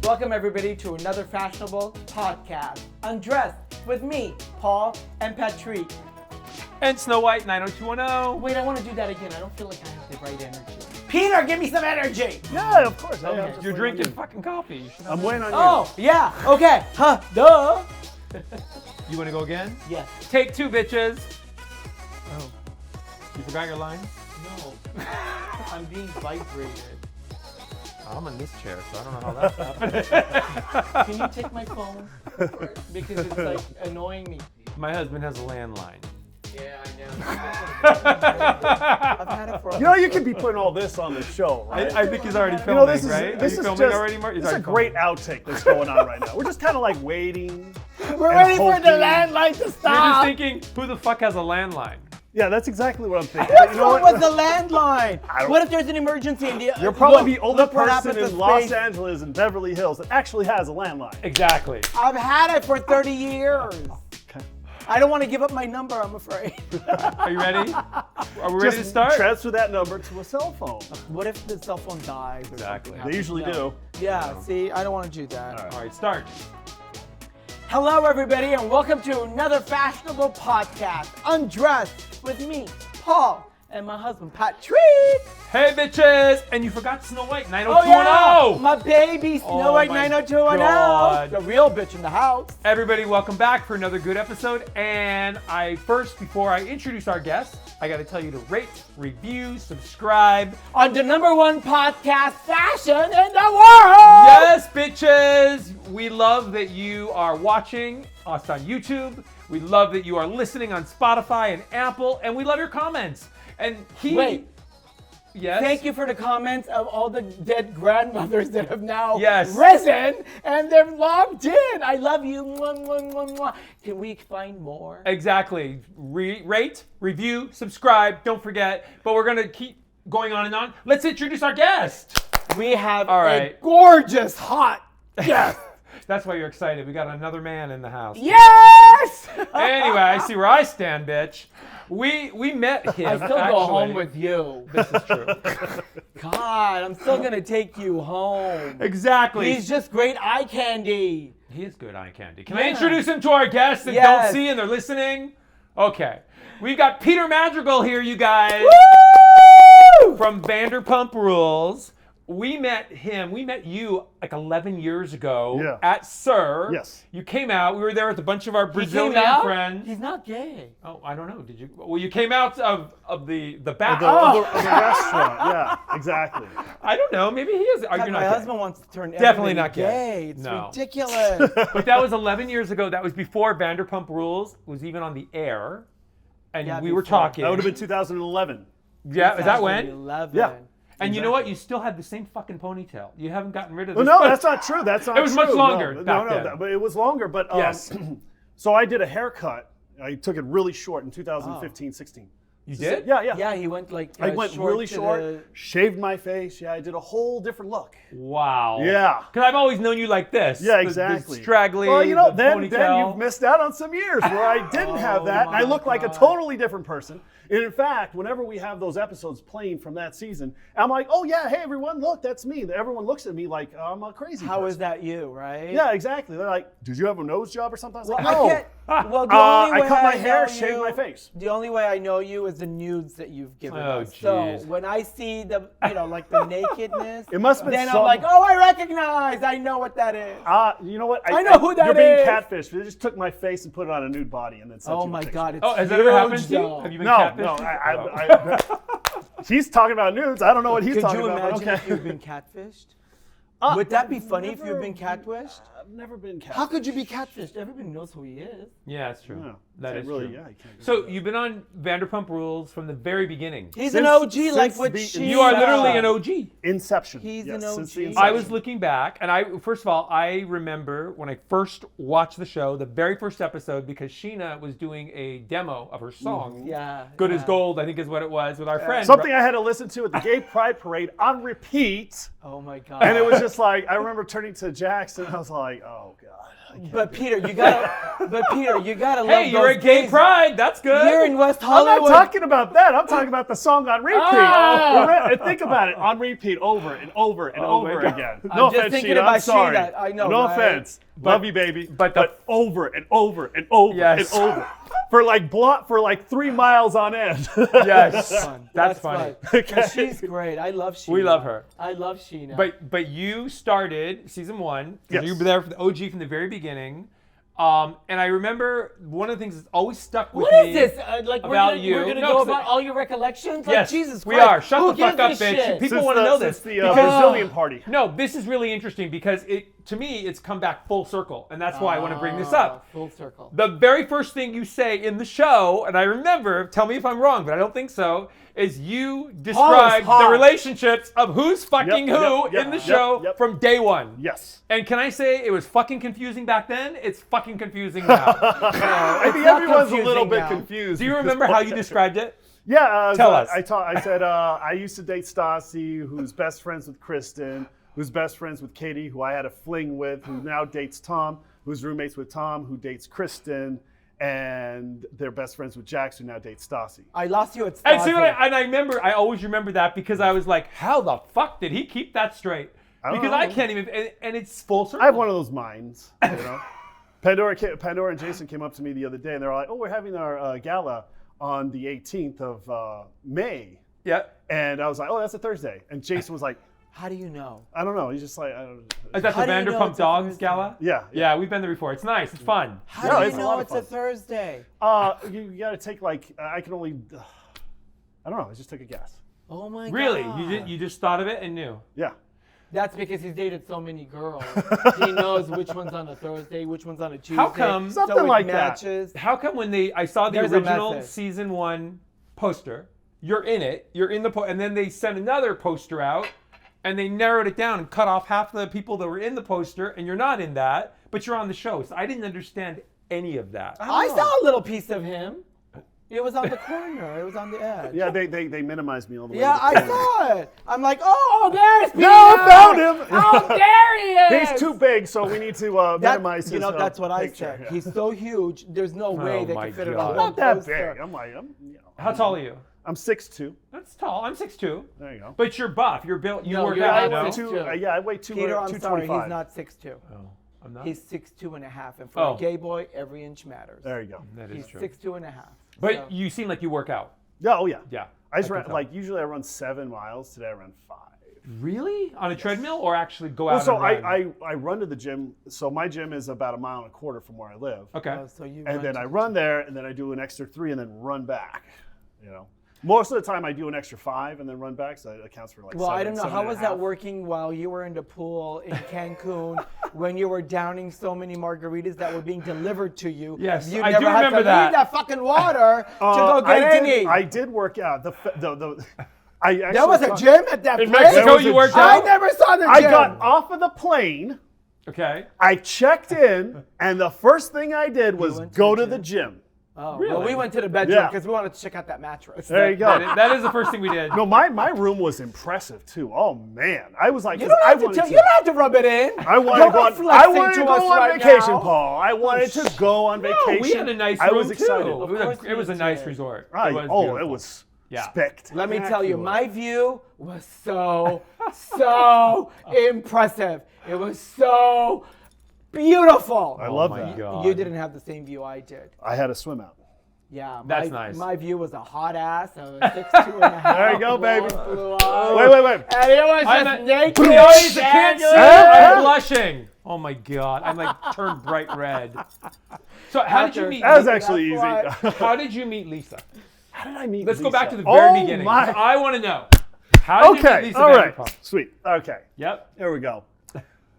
Welcome everybody to another fashionable podcast, Undressed, with me, Pol and Patrik. And Snow White 90210. Wait, I want to do that again. I don't feel like I have the right energy. Peter, give me some energy! Yeah, of course. Okay. You're drinking fucking coffee. I'm waiting on you. Oh, yeah, okay. Huh, duh. You want to go again? Yes. Take two, bitches. Oh. You forgot your line? No. I'm being vibrated. I'm in this chair, so I don't know how that's happening. Can you take my phone? Because it's like annoying me. My husband has a landline. Yeah, I know. I've had it for a You know, you could be putting all this on the show, right? I think he's already You filming, know, this is right? this Are you is filming just already, Mark? this is a great outtake that's going on right now. We're just kind of like waiting. We're and waiting for the hoping. landline to You're just stop. thinking, who the fuck has a landline? Yeah, that's exactly what I'm thinking. What's You know wrong what? with the landline? don't- What if there's an emergency in the... You're probably the only look what person happens to in Los space. Angeles and Beverly Hills that actually has a landline. Exactly. I've had it for 30 years. Okay. I don't want to give up my number, I'm afraid. Are you ready? Are we ready to Just start? transfer that number to a cell phone. What if the cell phone dies? or Exactly. something They usually happens? do. No. Yeah, see, I don't want to do that. All right. All right, start. Hello, everybody, and welcome to another fashionable podcast, Undressed, with me, Pol, and my husband, Patrik. Hey, bitches! And you forgot Snow White Oh, yeah, 90210. my baby, Snow Oh, White my 90210. God. The real bitch in the house. Everybody, welcome back for another good episode. And before I introduce our guest, I got to tell you to rate, review, subscribe. On the #1 podcast fashion in the world. Yes, bitches! We love that you are watching us on YouTube. We love that you are listening on Spotify and Apple. And we love your comments. And Wait. Yes? Thank you for the comments of all the dead grandmothers that have now Yes. risen and they're logged in. I love you. Mwah, mwah, mwah, mwah. Can we find more? Exactly. Rate, review, subscribe. Don't forget. But we're going to keep going on and on. Let's introduce our guest. We have All a right. gorgeous, hot guest. That's why you're excited. We got another man in the house. Yes! Anyway, I see where I stand, bitch. We met him. I still go home with you. This is true. God, I'm still going to take you home. Exactly. He's just great eye candy. He is good eye candy. Can Yeah. I introduce him to our guests that Yes. don't see and they're listening? Okay. We've got Peter Madrigal here, you guys, Woo! from Vanderpump Rules. We met you like 11 years ago Yeah. at Sir. Yes. You came out. We were there with a bunch of our He Brazilian came out? friends. He's not gay. Oh, I don't know. Did you? Well, you came out of the back. Of the restaurant. Yeah, exactly. I don't know. Maybe he is. Are God, you my not gay? husband wants to turn Definitely everybody not gay. It's No. ridiculous. But that was 11 years ago. That was before Vanderpump Rules was even on the air, and Yeah, we were before. talking. That would have been 2011. Yeah, is that when? 2011. Yeah. And you know what? You still had the same fucking ponytail. You haven't gotten rid of Well, this. no, that's not true. That's not It was true. much longer No, back no, then. but it was longer. But Yes. So I did a haircut. I took it really short in 2015, 16. You did? Yeah, yeah. Yeah, he went like I went really to short, the- shaved my face. Yeah, I did a whole different look. Wow. Yeah. Because I've always known you like this. Yeah, The exactly. straggly. Well, you know, the then ponytail. you've missed out on some years where I didn't have that, and I my look like a God. totally different person. And in fact, whenever we have those episodes playing from that season, I'm like, oh yeah, hey everyone, look, that's me. Everyone looks at me like I'm a crazy How person. is that you, right? Yeah, exactly. They're like, did you have a nose job or something? I was Well, like, I no. can't. Well, the only way I cut my hair, know shaved you- my face. The only way I know you is the nudes that you've given Oh, us. So jeez. when I see the, like the nakedness, It must have been then I'm some- like, oh, I recognize. I know what that is. You know what? I know who that You're being is. catfished. They just took my face and put it on a nude body and then sent Oh you a my picture. God! It's Oh, has that ever happened huge, to you? though. Have you been No, catfished? no. He's talking about nudes. I don't know what he's Could talking you about. imagine but if okay. you've been catfished? Would that be funny if you've been catfished? I've never been catfished. How could you be catfished? Everybody knows who he is. Yeah, that's true. Yeah, That is really, true. yeah, you can't go So back. you've been on Vanderpump Rules from the very beginning. He's Since- an OG, like since what the- she You are said. literally an OG. Inception. He's yes, an since OG. the I inception. was looking back, and first of all, I remember when I first watched the show, the very first episode, because Sheena was doing a demo of her song. Yeah. Good as yeah. Gold, I think is what it was, with our friend. Something I had to listen to at the Gay Pride Parade on repeat. Oh my God. And it was just like, I remember turning to Jackson, I was like, oh God. But Peter, you gotta love Hey, you're those at Gay days. Pride. That's good. You're in West I'm Hollywood. not talking about that. I'm talking about the song on repeat. Ah! And think about it, on repeat over and over and Oh my over God. again. I'm No just offense, thinking Sheena. about I'm sorry. Sheena. I know, No right? offense. Love you, baby. but over and over and over Yes. and over for like 3 miles on end. Yes. Fun. That's funny. Fun. But she's great. I love Sheena. We love her. I love Sheena. But you started season 1. Yes. You were there for the OG from the very beginning. And I remember one of the things that's always stuck with what me. is this? Like about we're gonna No, go 'cause about all your recollections? Like, Yes, Jesus Christ. we are. Shut Who the fuck up, gives a bitch. shit? People want to know this. Since the because- Brazilian party. No, this is really interesting because to me, it's come back full circle. And that's why I want to bring this up. Full circle. The very first thing you say in the show, and I remember, tell me if I'm wrong, but I don't think so, is you describe hot. the relationships of who's fucking Yep, who yep, yep, in the yep, show yep. from day one. Yes. And can I say it was fucking confusing back then? It's fucking confusing now. I think not everyone's a confusing little bit now. confused. Do you remember how you described it? Yeah, Tell us. I said I used to date Stassi, who's best friends with Kristen, who's best friends with Katie, who I had a fling with, who now dates Tom, who's roommates with Tom, who dates Kristen, and they're best friends with Jax, who now dates Stassi. I lost you at And see, Stassi. I always remember that because I was like, how the fuck did he keep that straight? don't Because know. I can't even, and it's full circle. I have one of those minds, you know. Pandora and Jason came up to me the other day, and they're like, "Oh, we're having our gala on the 18th of May," Yeah. and I was like, "Oh, that's a Thursday," and Jason was like, How do you know? "I don't know." He's just like, "I don't know." Is that How the do you know Vanderpump it's a Dogs Thursday? gala? Yeah. Yeah, we've been there before. It's nice. It's fun. How No, do it's you a lot know of it's a fun. Thursday? You got to take like I can only. I don't know. I just took a guess. Oh my Really? God. You just thought of it and knew. Yeah. That's because he's dated so many girls. He knows which one's on a Thursday, which one's on a Tuesday. How come- so Something it like that. matches. How come when I saw the There's a original method. season 1 poster, you're in it, you're in the and then they sent another poster out, and they narrowed it down and cut off half the people that were in the poster, and you're not in that, but you're on the show. So I didn't understand any of that. I saw a little piece of him. It was on the corner. It was on the edge. Yeah, they minimized me all the way. Yeah, to the I corner. saw it. I'm like, oh, there's Peter. No, I found him. How dare he is. He's too big, so we need to minimize his. You know, that's what I picture. said. Yeah. He's so huge. There's no way they my can fit it God. on not one that poster. big. I'm How tall are you? I'm 6'2". That's tall. I'm 6'2". There you go. But you're buff. You're built. You No, work you're out. not. No? Six- 2. I weigh 2, Peter, I'm sorry, 225. he's not 6'2". Oh, I'm not. He's 6'2 and a half, and for Oh. a gay boy, every inch matters. There you go. That is He's true. 6'2 and a half. But So- you seem like you work out. Yeah, oh yeah. Yeah. I just can ran tell. like usually I run 7 miles. Today I ran 5. Really? On a treadmill or actually go Well, out so and run? I run to the gym. So my gym is about 1.25 miles from where I live. Okay. So you And run then to I the run there, and then I do an extra 3, and then run back. You know, most of the time I do an extra 5 and then run back, so it accounts for like. Well, 7, I don't know. 7 How and a was that half. working while you were in the pool in Cancun when you were downing so many margaritas that were being delivered to you? Yes, you I never do had remember to that. leave that fucking water to go get any. I did work out. I actually There was a got- gym at that In place? Mexico, There was you a worked gym. I out? never saw the gym. I got off of the plane. Okay. I checked in, and the first thing I did was went to go the to the gym. Oh, Really? well, we went to the bedroom Yeah. because we wanted to check out that mattress. There you go. That is the first thing we did. No, my room was impressive too. Oh man, I was like, You 'cause don't I have to wanted tell. You don't have to rub it in. I wanted to go on. flexing I wanted to to go us on right vacation, now. Paul. I wanted to go on vacation. No, we had a nice I room was excited. too. Of It course was a we nice did. resort. Right. It was Oh, beautiful. it was Yeah. spectacular. Let me tell you, my view was so impressive. It was so beautiful. I love my that. God. You didn't have the same view I did. I had a swim out. Yeah, That's nice. My view was a hot ass. I was 6'2 and a half. There you go, baby. blue eyes. Wait. And it was I'm just a- naked. The audience can't see it. Huh? I'm blushing. Oh my God. I'm like turned bright red. So how did you meet? That was actually easy. That's How did you meet Lisa? How did I meet Let's go Lisa? back to the very Oh, beginning. my- I want to know. How did you Okay, meet Lisa all right. Vanderpump? Sweet. Okay, Yep. here we go.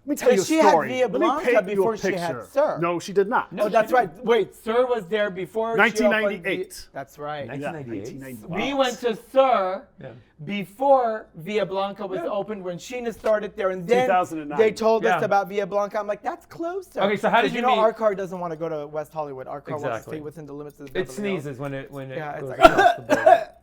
Let me tell you a Because she had story. Via Let me Blanca paint you before a she had picture. Sir. No, she did not. Oh, that's right. Wait, Sir was there before. she opened 1998. That's right. Nice. 1998? 1998. We went to Sir Yeah. before Via Blanca was opened, when Sheena started there, and then 2009. they told us Yeah. about Via Blanca. I'm like, that's closer. Okay, so how did 'Cause you know meet- our car doesn't want to go to West Hollywood. Our car wants to Exactly. stay within the limits of the It Beverly Hills. sneezes when it Yeah, goes it's like, across the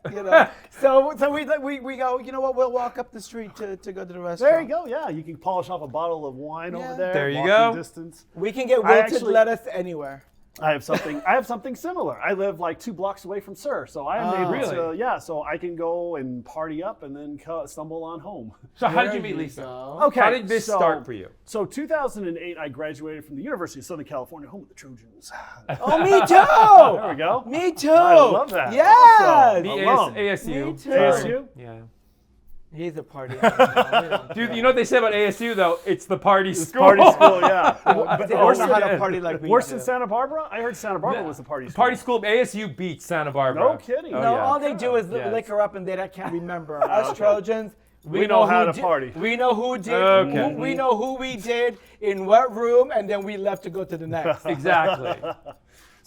board. you know. So we go. You know what? We'll walk up the street to go to the restaurant. There you go. Yeah, you can polish off a bottle of wine Yeah. over there. There you walking go. Distance. We can get I wilted actually- lettuce anywhere. I have something similar. I live like 2 blocks away from Sir, so I am able to. Really? Yeah, so I can go and party up and then stumble on home. So how did There you meet you Lisa? go. Okay. How did this so- start for you? So 2008, I graduated from the University of Southern California, home of the Trojans. Oh, me too. There we go. Me too. I love that. Yes. Awesome. The Alum. ASU. Me too. ASU? Yeah. He's a party animal. Dude, you know what they say about ASU though? It's the party school. Party school, yeah. But they don't know how to party like we Worse do. than Santa Barbara? I heard Santa Barbara was the party school. Party school. ASU beats Santa Barbara. No kidding. Oh, No, yeah. all they do is Yes. liquor up and they can't remember. Us Trojans, We know how who to party. We know who did. Okay. We know who we did in what room, and then we left to go to the next. Exactly.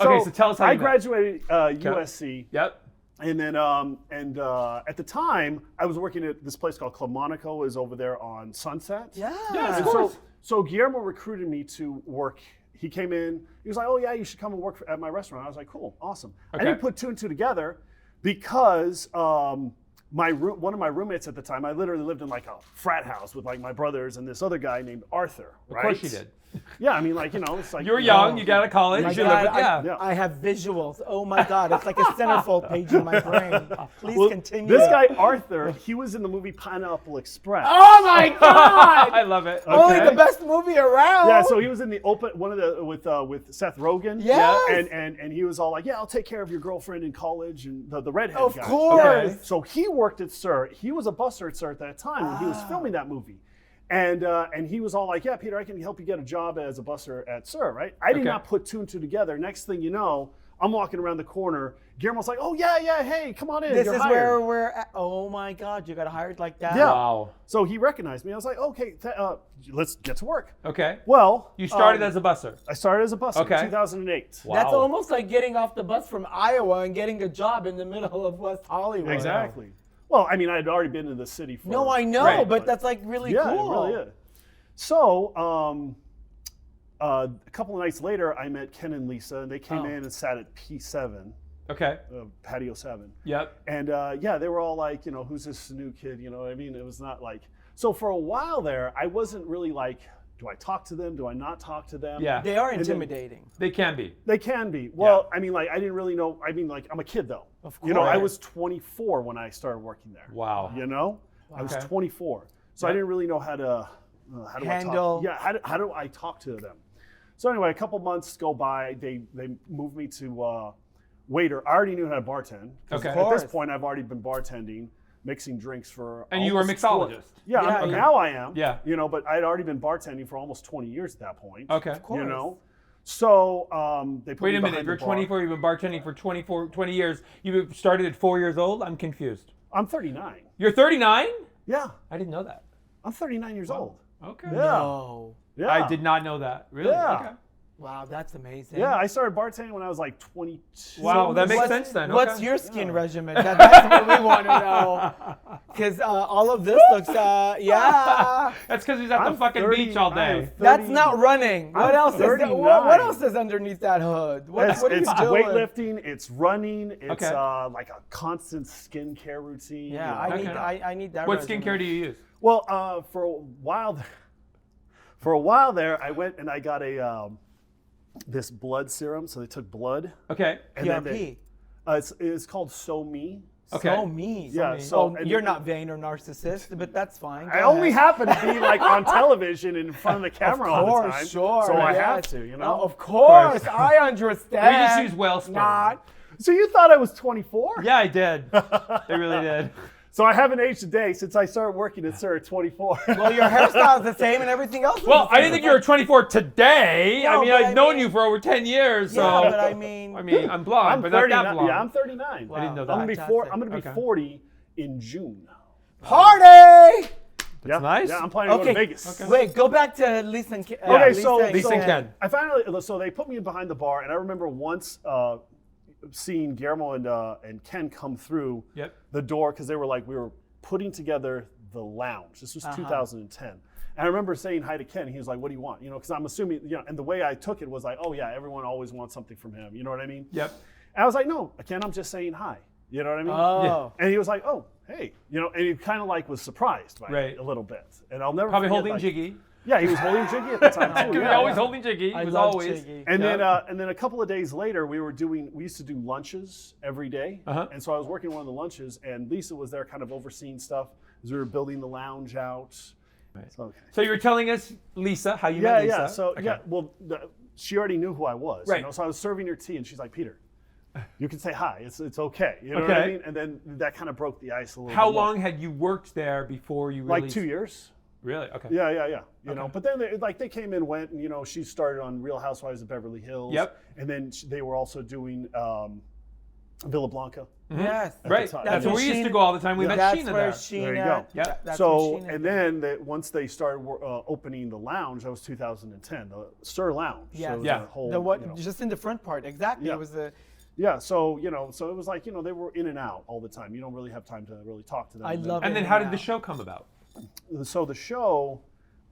Okay, so tell us how I you met. graduated USC. Yep. And then, at the time, I was working at this place called Club Monaco. Is over there on Sunset. Yeah. Yes, And of course. so Guillermo recruited me to work. He came in. He was like, "Oh yeah, you should come and work at my restaurant." I was like, "Cool, awesome." I Okay. didn't put 2 and 2 together because one of my roommates at the time, I literally lived in like a frat house with like my brothers and this other guy named Arthur. Of Right? course you did. Yeah, I mean, like it's like You were young. You got out of college. My You God, lived, yeah. Yeah. I have visuals. Oh my God, it's like a centerfold page in my brain. Please Well, continue. This guy Arthur, he was in the movie Pineapple Express. Oh my God! I love it. Only Okay. the best movie around. Yeah, so he was in the one of the with Seth Rogen. Yes. And he was all like, "Yeah, I'll take care of your girlfriend in college," and the redhead Of guy. course. Okay. So he worked at Sir. He was a busser at Sir at that time when he was filming that movie. And he was all like, "Yeah, Peter, I can help you get a job as a busser at Sir," right? I did Okay. not put 2 and 2 together. Next thing you know, I'm walking around the corner. Guillermo's like, "Oh yeah, hey, come on in. This You're is hired." where we're at. Oh my God, you got hired like that? Yeah. Wow. So he recognized me. I was like, "Okay, let's get to work." Okay. Well, You started as a busser. I started as a busser Okay. in 2008. Wow. That's almost like getting off the bus from Iowa and getting a job in the middle of West Hollywood. Exactly. Well, I mean, I had already been in the city for. No, I know, Right. but that's like really Yeah, cool. it really is. So, a couple of nights later, I met Ken and Lisa, and they came Oh. in and sat at P7, Okay. Patio 7. Yep. And yeah, they were all like, who's this new kid? You know what I mean? It was not like. So for a while there, I wasn't really like, do I talk to them? Do I not talk to them? Yeah. They are then- intimidating. They can be. They can be. Well, I mean, like, I didn't really know. I mean, like, I'm a kid, though. Of I course. was 24 when I started working there. Wow. I was Okay. 24. So I Yep. didn't really know how to Handle. how do I talk to them? So anyway, a couple months go by. They moved me to waiter. I already knew how to bartend. 'Cause Okay. At Of this course. point, I've already been bartending, mixing drinks for. And you were a almost mixologist. Yeah, Yeah, okay. now I am. Yeah. But I'd already been bartending for almost 20 years at that point. Okay. Of course. So they put Wait me a minute. behind You're the bar. 24. You've been bartending for 20 years. You started at 4 years old. I'm confused. I'm 39. You're 39? Yeah, I didn't know that. I'm 39 years old. Okay. Yeah. No. Yeah. I did not know that. Really? Yeah. Okay. Wow, that's amazing. Yeah, I started bartending when I was like 22. Wow, that makes What's- sense then. What's Okay. your skin regimen? That's what we want to know. Because all of this looks, yeah. That's because he's at I'm the fucking 30 beach all I'm day. 30 That's not running. What I'm else is 39. what else is underneath that hood? What It's are you doing? weightlifting, it's running, it's Okay. like a constant skincare routine. Yeah, you know. I need that. What regimen. skincare do you use? Well, for a while there, I went and I got a this blood serum. So they took blood. Okay. And then PRP. it's called So Me. Okay. So mean. Yeah, So so- and- you're not vain or narcissist, but that's fine. I Go only ahead. happen to be like on television in front of the camera all the course, time. sure. So I yes. have to, you know. Of course, I understand. We just use Wellspring. Not. So you thought I was 24? Yeah, I did. They really did. So I haven't aged a day since I started working at Sir at 24. Well, your hairstyle is the same and everything else. is Well, the I same. didn't think you were 24 today. No, I mean, but I've I known mean- you for over 10 years, so. Yeah, but I mean, I'm blonde, I'm but not 39. that blonde. Yeah, I'm 39. Wow. I didn't know I'm that. gonna be Fantastic. I'm gonna be Okay. 40 in June. party. Yeah, nice. Yeah, I'm planning to go to Okay. Vegas. Okay. Wait, go back to Lisa and Ken. Okay, Lisa so and Lisa and Ken. I finally so they put me behind the bar, and I remember once seeing Guillermo and Ken come through Yep. the door because they were like we were putting together the lounge. This was 2010. And I remember saying hi to Ken. He was like, what do you want? You know, because I'm assuming, you know, and the way I took it was like, oh yeah, everyone always wants something from him. You know what I mean? Yep. And I was like, no, Ken, I'm just saying hi. You know what I mean? Oh. And he was like, oh, hey. You know, and he kind of like was surprised by it a little bit. And I'll never Probably forget, holding like, Jiggy. Yeah, he was holding Jiggy at the time too. He was always holding Jiggy. He was always. Jiggy. And then a couple of days later, we used to do lunches every day. And so I was working one of the lunches, and Lisa was there kind of overseeing stuff as we were building the lounge out. Right. So you were telling us, Lisa, how you met Lisa. Yeah, so well, she already knew who I was. Right. You know? So I was serving her tea, and she's like, Peter, you can say hi. It's okay. You know what I mean? And then that kind of broke the ice a little bit. How long had you worked there before you really... Like 2 years. Really? Okay. Yeah. You know, but then they came and went, and you know, she started on Real Housewives of Beverly Hills. Yep. And then they were also doing Villa Blanca. Yes. Right. That's where we used to go all the time. We met That's Sheena where there. Sheena. There you go. Yeah. That's So, where Sheena and then once they started opening the lounge, that was 2010, the Sir Lounge. Yes. So it was Yeah. a whole, The what? you know, Just in the front part, exactly. Yeah. It was the. yeah, so, you know, so it was like, you know, they were in and out all the time. You don't really have time to really talk to them. I love it. And then how did the show come about? So the show,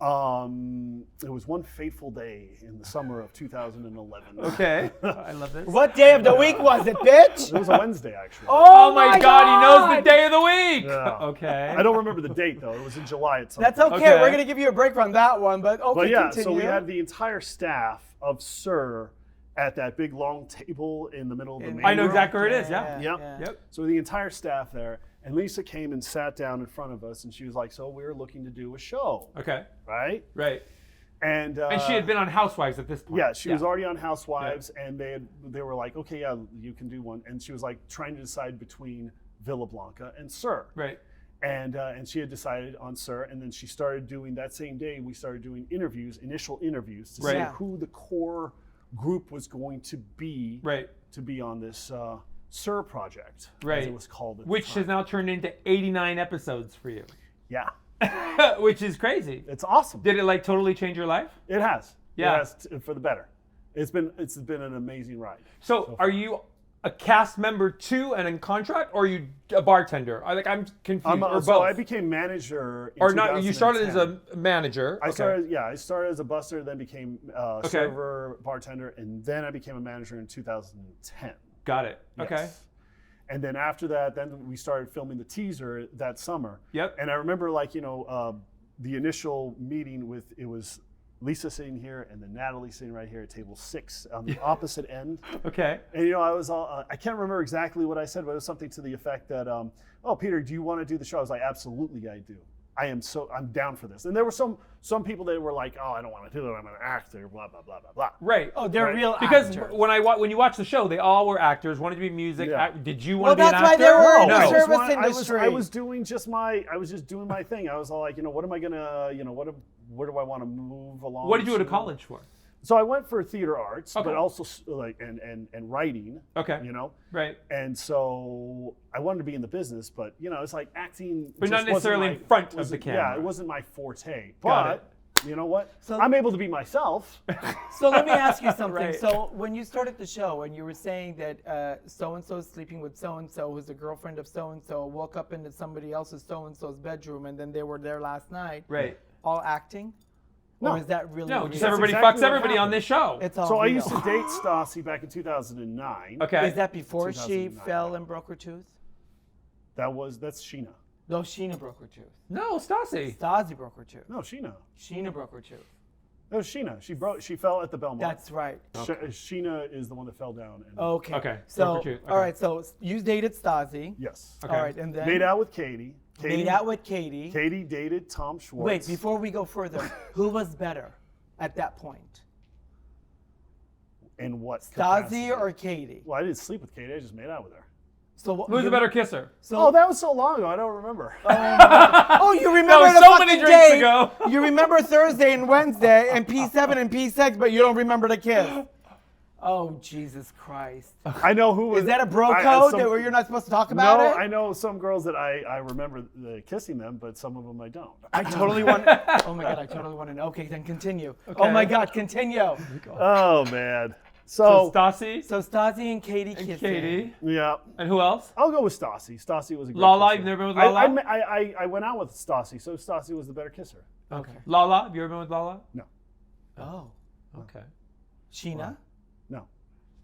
it was one fateful day in the summer of 2011. Okay. I love this. What day of the week was it, bitch? It was a Wednesday, actually. Oh my God, he knows the day of the week. Yeah. Okay. I don't remember the date, though. It was in July at some That's point. okay. We're going to give you a break from that one, but okay, But yeah, continue. so we had the entire staff of Sir at that big long table in the middle of the main I know room. exactly where it is. Yeah. Yep. So the entire staff there, and Lisa came and sat down in front of us, and she was like, so we're looking to do a show, Okay. right? Right. And she had been on Housewives at this point. Yeah, she was already on Housewives, and they were like, okay, yeah, you can do one. And she was like trying to decide between Villa Blanca and Sir. Right. And she had decided on Sir, and then she started doing, that same day, we started doing initial interviews to see who the core group was going to be on this Sir project, as it was called at Which the time. has now turned into 89 episodes for you. Yeah. Which is crazy. It's awesome. Did it like totally change your life? It has. Yeah. It has for the better. It's been an amazing ride. So are you a cast member too and in contract, or are you a bartender? I'm confused. Or both. So I became manager in or not? You started as 2010. a manager. I started as a busser, then became server, bartender, and then I became a manager in 2010. Got it. Okay. Yes. And then after that, then we started filming the teaser that summer. Yep. And I remember, like, you know, the initial meeting it was Lisa sitting here and then Natalie sitting right here at table 6 on the opposite end. Okay. And, you know, I was all, I can't remember exactly what I said, but it was something to the effect that, oh, Peter, do you want to do the show? I was like, absolutely, I do. I'm down for this. And there were some people that were like, oh, I don't want to do it. I'm an actor, blah, blah, blah, blah, blah. Right. Oh, they're real because actors. when you watch the show, they all were actors, wanted to be music. Yeah. Did you want to be that's an why actor? they were in no. the service industry. I was just doing my thing. I was all like, you know, what am I gonna, you know, where do I want to move along? What did you go to to? college for? So I went for theater arts, Okay. but also like and writing. Okay. You know. Right. And so I wanted to be in the business, but you know, it's like acting. But not just wasn't necessarily in front of the camera. Yeah, it wasn't my forte. Got it. But you know what? So- I'm able to be myself. So let me ask you something. Right. So when you started the show and you were saying that so-and-so is sleeping with so-and-so who's a girlfriend of so-and-so, woke up into somebody else's so-and-so's bedroom and then they were there last night. Right. All acting? No. Or is that really No, real? just everybody exactly fucks what everybody on happened. this show. It's all So I real. used to date Stassi back in 2009. Okay. Is that before she 2009. fell and broke her tooth? That's Sheena. No, Sheena broke her tooth. No, Stassi. Stasi broke her tooth. No, Sheena. Sheena broke her tooth. That was Sheena. She fell at the Belmont. That's right. Sheena is the one that fell down. And, Okay. Okay, So, broke her tooth. all Okay. right. So you dated Stasi. Yes. Okay. All right, and then Made out with Katie. made out with Katie. Katie dated Tom Schwartz. Wait, before we go further, who was better at that point? In what Stasi capacity? or Katie? Well, I didn't sleep with Katie. I just made out with her. So what, Who's the better kisser? Oh, that was so long ago. I don't remember. Oh, you remember was the so fucking many drinks day. ago. You remember Thursday and Wednesday and P7 and P6, but you don't remember the kiss. Oh, Jesus Christ. I know who was. Is that a bro I- code some- that where you're not supposed to talk about No, it? I know some girls that I remember kissing them, but some of them I don't. I totally want. Oh my God, I totally want to know. Okay, then continue. Oh my God, continue. Oh man. So Stassi So Stassi and Katie and kissing. Katie. Yeah. And who else? I'll go with Stassi. Stassi was a great Lala, kisser. you've never been with Lala? I went out with Stassi, so Stassi was the better kisser. Okay. Lala, have you ever been with Lala? No. Oh. Okay. Sheena?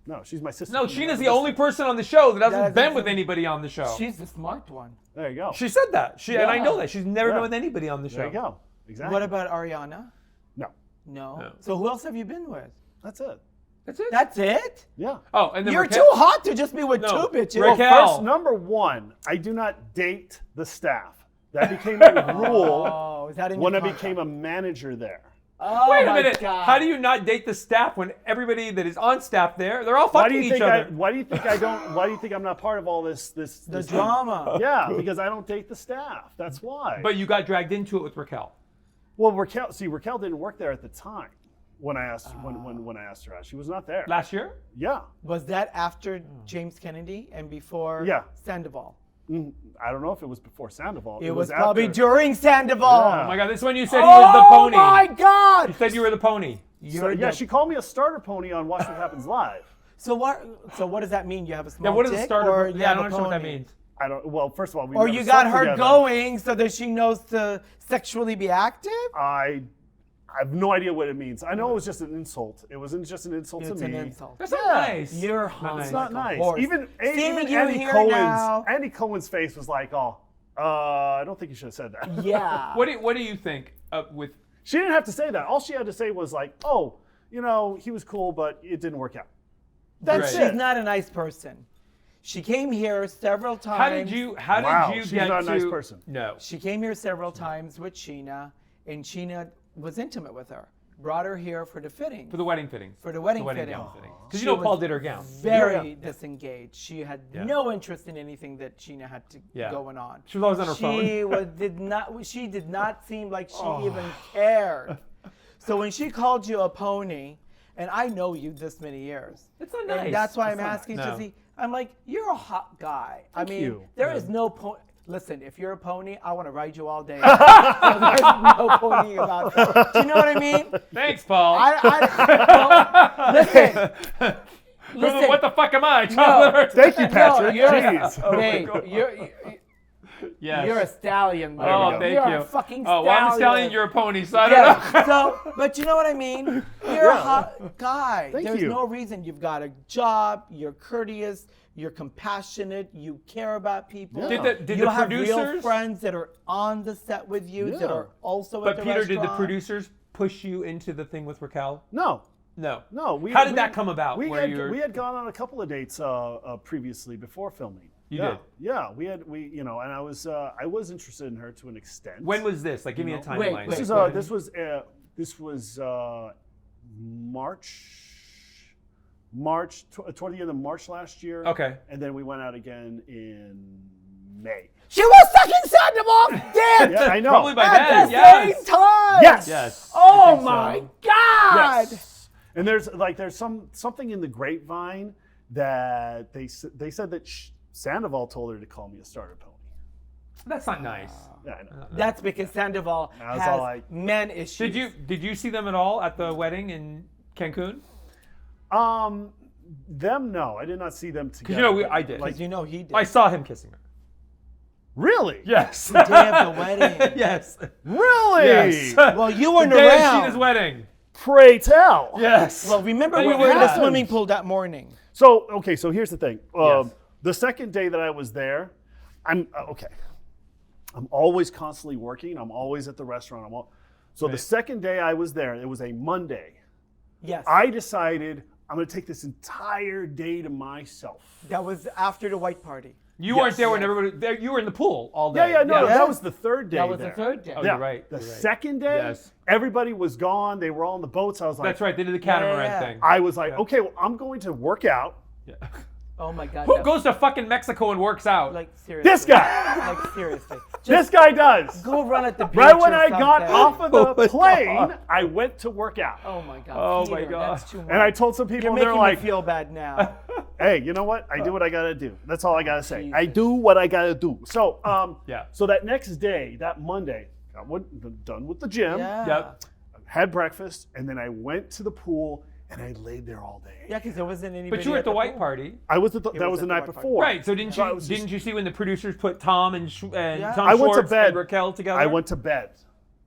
No, she's my sister. No, Sheena's the only person on the show that hasn't been with anybody on the show. She's the smart one. There you go. She said that. And I Yeah. know that. She's never Yeah. been with anybody on the show. There you go. Exactly. What about Ariana? No. No. So who else have you been with? That's it. That's it? That's it? Yeah. Oh, and then You're Raquel. too hot to just be with No. two bitches. Raquel. First, number one, I do not date the staff. That became a rule Oh, is that in when your I became contract? a manager there. Oh, Wait a my minute. God. How do you not date the staff when everybody that is on staff there, they're all Why do fucking you each think other? why do you think I don't? Why do you think I'm not part of all this? The drama. Yeah, because I don't date the staff. That's why. But you got dragged into it with Raquel. Well, Raquel didn't work there at the time when I asked when I asked her out. She was not there. Last year? Yeah. Was that after James Kennedy and before Yeah. Sandoval? I don't know if it was before Sandoval. It was after. probably during Sandoval. Yeah. Oh my God, this is when you said he was the pony. Oh my God! You said you were the pony. So, yeah, she called me a starter pony on Watch What Happens Live. So what does that mean? You have a small Yeah, what is a dick, starter? or Yeah, you I have don't a understand what that pony? means. I don't. Well, first of all, we Or never you got slept her together. going so that she knows to sexually be active? I have no idea what it means. I know it was just an insult. It wasn't just an insult It's to an me. insult. That's not nice. You're hot. It's not like a nice. horse. Even Seeing you Andy here now- Cohen's face was like, oh, I don't think you should have said that. Yeah. What do you think with? She didn't have to say that. All she had to say was like, oh, he was cool, but it didn't work out. That's Right. it. She's not a nice person. She came here several times. How did you Wow, get she's not a to? nice person. No. She came here several times with Sheena, and Sheena was intimate with her. Brought her here for the fitting. For the wedding fittings. For the wedding gown fitting. fitting. Because She you know was Paul did her gown. Very disengaged. She had Yeah. no interest in anything that Sheena had to Yeah. going on. She was always on her She phone. did not seem like she even cared. So when she called you a pony, and I know you this many years, It's not nice. and that's why I'm It's not asking nice. to see. I'm like, you're a hot guy. I mean, you. there is no point. Listen, if you're a pony, I want to ride you all day. So there's no pony about that. Do you know what I mean? Thanks, Paul. Well, listen. Listen. What the fuck am I? Thank you, No, Patrick. you're, Jeez. babe, Yes. you're a stallion. There we Oh, go. thank You're you. a fucking Oh, stallion. well, I'm a stallion. You're a pony, so I don't know. Yeah. So, but you know what I mean? You're a hot guy. Thank There's you. no reason. You've got a job. You're courteous. You're compassionate. You care about people. Yeah. Did you the have real producers? friends that are on the set with you that Yeah. are also But at the Peter, did the restaurant. producers push you into the thing with Raquel? No. No. How How did that come about? We where had, you're- we had gone on a couple of dates previously before filming. You yeah. did? Yeah, and I was interested in her to an extent. When was this? Like, give me a know, timeline. wait, This wait. is this was March 20th of March last year. Okay. And then we went out again in May. She was sucking Sandoval's dick Yeah, I know. Probably by at then. the Yes. same time. Yes. Yes. Oh I think so. my God. Yes. And there's something in the grapevine that they said that Sandoval told her to call me a starter pony. That's not nice. Yeah, I know. That's because Sandoval That's has all I- men issues. Did you see them at all at the wedding in Cancun? Them, no, I did not see them Because together. I did. Because you know he did. I saw him kissing her. Really? Yes. The day of the wedding. Yes. Really? Yes. Well, you weren't the day around. of Sheena's wedding. Pray tell. Yes. Well, remember But we what were in the happened? swimming pool that morning. So here's the thing. Yes. The second day that I was there, I'm always constantly working. I'm always at the restaurant. The Right. second day I was there, it was a Monday. Yes. I decided I'm going to take this entire day to myself. That was after the white party. You weren't there when everybody. There, you were in the pool all day. Yeah, no, Yeah. that was the third day. That was there. the third day. Oh, Yeah. you're right. The you're right. second day, Yes. everybody was gone. They were all on the boats. I was like, That's right. They did the catamaran Yeah. thing. I was like, okay, well, I'm going to work out. Yeah. Oh my God. Who that- goes to fucking Mexico and works out? Like seriously. This guy. Like seriously. This guy does. Go run at the beach. Right when or I got something. off of the my plane, God. I went to work out. Oh my God. Oh my Peter, God. That's too much. And I told some people, You're and they're making like, me feel bad now. hey, you know what? I do what I got to do. That's all I got to say. Jesus. I do what I got to do. So, Yeah. So that next day, that Monday, I went done with the gym, Yeah. Yep. had breakfast, and then I went to the pool and I laid there all day. Yeah, because there wasn't anybody. But you were at the white pool. party. I was at that was the night white party. before. Right. So didn't So I you was didn't just- you see when the producers put Tom and Tom I went to Schwartz bed. and Raquel together? I went to bed.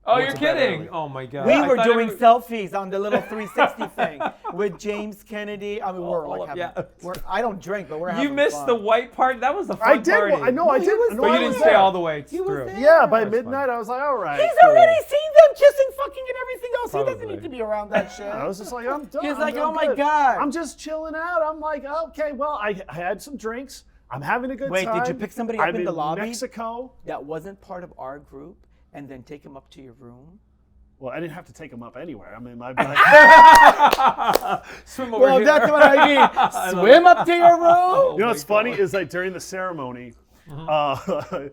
Oh, went you're to bed kidding! early. Oh my God. We I were thought doing every- selfies on the little 360 thing with James Kennedy. I mean, we're all like of- having, yeah. I don't drink, but we're having You missed fun. the white part. That was the fun I did. party. I know. I he did. was I know But I you didn't was stay there. all the way He was through. there. Yeah, by That's midnight, I was like, all right. He's cool. already seen them kissing, fucking, and everything else. He doesn't Probably. need to be around that shit. I was just like, I'm done. He's I'm like, done oh my good. God. I'm just chilling out. I'm like, okay, well, I had some drinks. I'm having a good Wait, time. did you pick somebody up I'm in the lobby? Mexico. That wasn't part of our group, and then take him up to your room. Well, I didn't have to take him up anywhere. I mean, my Swim over Well, here. that's what I mean. Swim up to your room. Oh you know my what's funny God. is like during the ceremony, because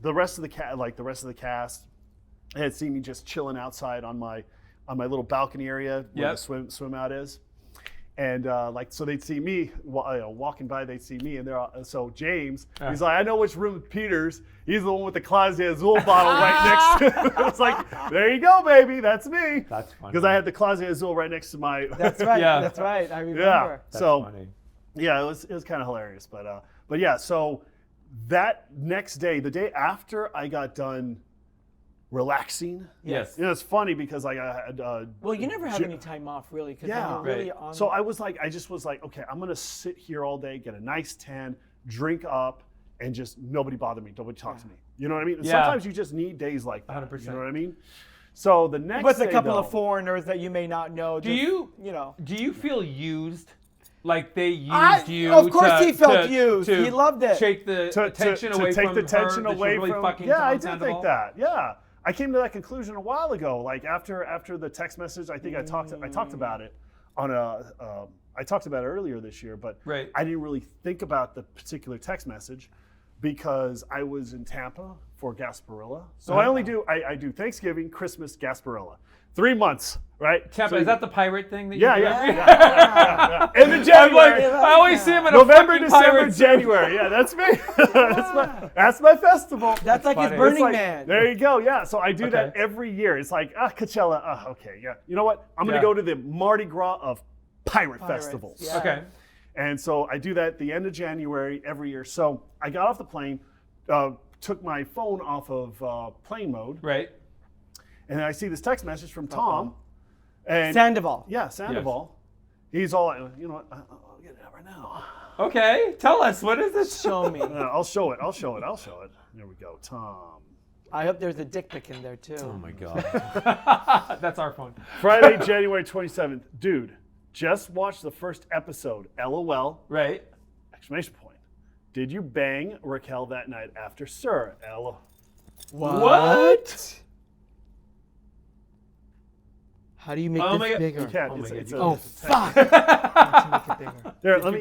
the rest of the cast had seen me just chilling outside on my little balcony area where Yep. the swim out is, and so they'd see me walking by, they'd see me, and so James, he's like, I know which room Peter's. He's the one with the Clase Azul bottle right next to him. It's like, there you go, baby, that's me. That's funny. Because I had the Clase Azul right next to my. That's right. Yeah. That's right. I remember. Yeah. That's So funny. yeah, it was kind of hilarious, but yeah. So that next day, the day after I got done relaxing, Yes. you know, it's funny because like I had. Well, you never have any time off, really, because Yeah. you're really Right. on. So I just was like, okay, I'm gonna sit here all day, get a nice tan, drink up, and just nobody bother me, nobody talk to me. You know what I mean? And Yeah. sometimes you just need days like that. 100%. You know what I mean? So the next with a day, couple though, of foreigners that you may not know. Do just, you- You know. Do you feel used? Like they used you? Of course to, he felt to- used. to He loved it. Take the attention away take from the tension her, that away she's really from. fucking Yeah, Tom I did Sandoval? think that. Yeah, I came to that conclusion a while ago. Like after the text message, I think I talked about it on I talked about it earlier this year, but Right. I didn't really think about the particular text message because I was in Tampa for Gasparilla. So I only do I do Thanksgiving, Christmas, Gasparilla. 3 months, right? Tampa, So is that the pirate thing that yeah, you do? yeah. End of I'm January. like, I always see him in a November, fucking December, pirate suit. January. Yeah, that's me. that's my festival. That's like his funny. Burning It's like, Man. There you go. Yeah. So I do that Okay. every year. It's like, Coachella. Okay. Yeah. You know what? I'm going Yeah. to go to the Mardi Gras of pirate Pirates, festivals. yeah. Okay. And so I do that at the end of January every year. So I got off the plane, took my phone off of plane mode, Right. and I see this text message from Tom. And Sandoval. yeah, Sandoval. He's all, you know what? I'll get it out right now. Okay. Tell us, what is this? Show me. I'll show it. There we go. Tom. I hope there's a dick pic in there too. Oh my God. That's our phone. Friday, January 27th. Dude, just watched the first episode. LOL. Right. Exclamation point. Did you bang Raquel that night after Sir? LOL. What? How do you make Oh my this God. bigger? You can't. Oh my God, it's you a- Oh it's a- fuck! Let's make it bigger. There, let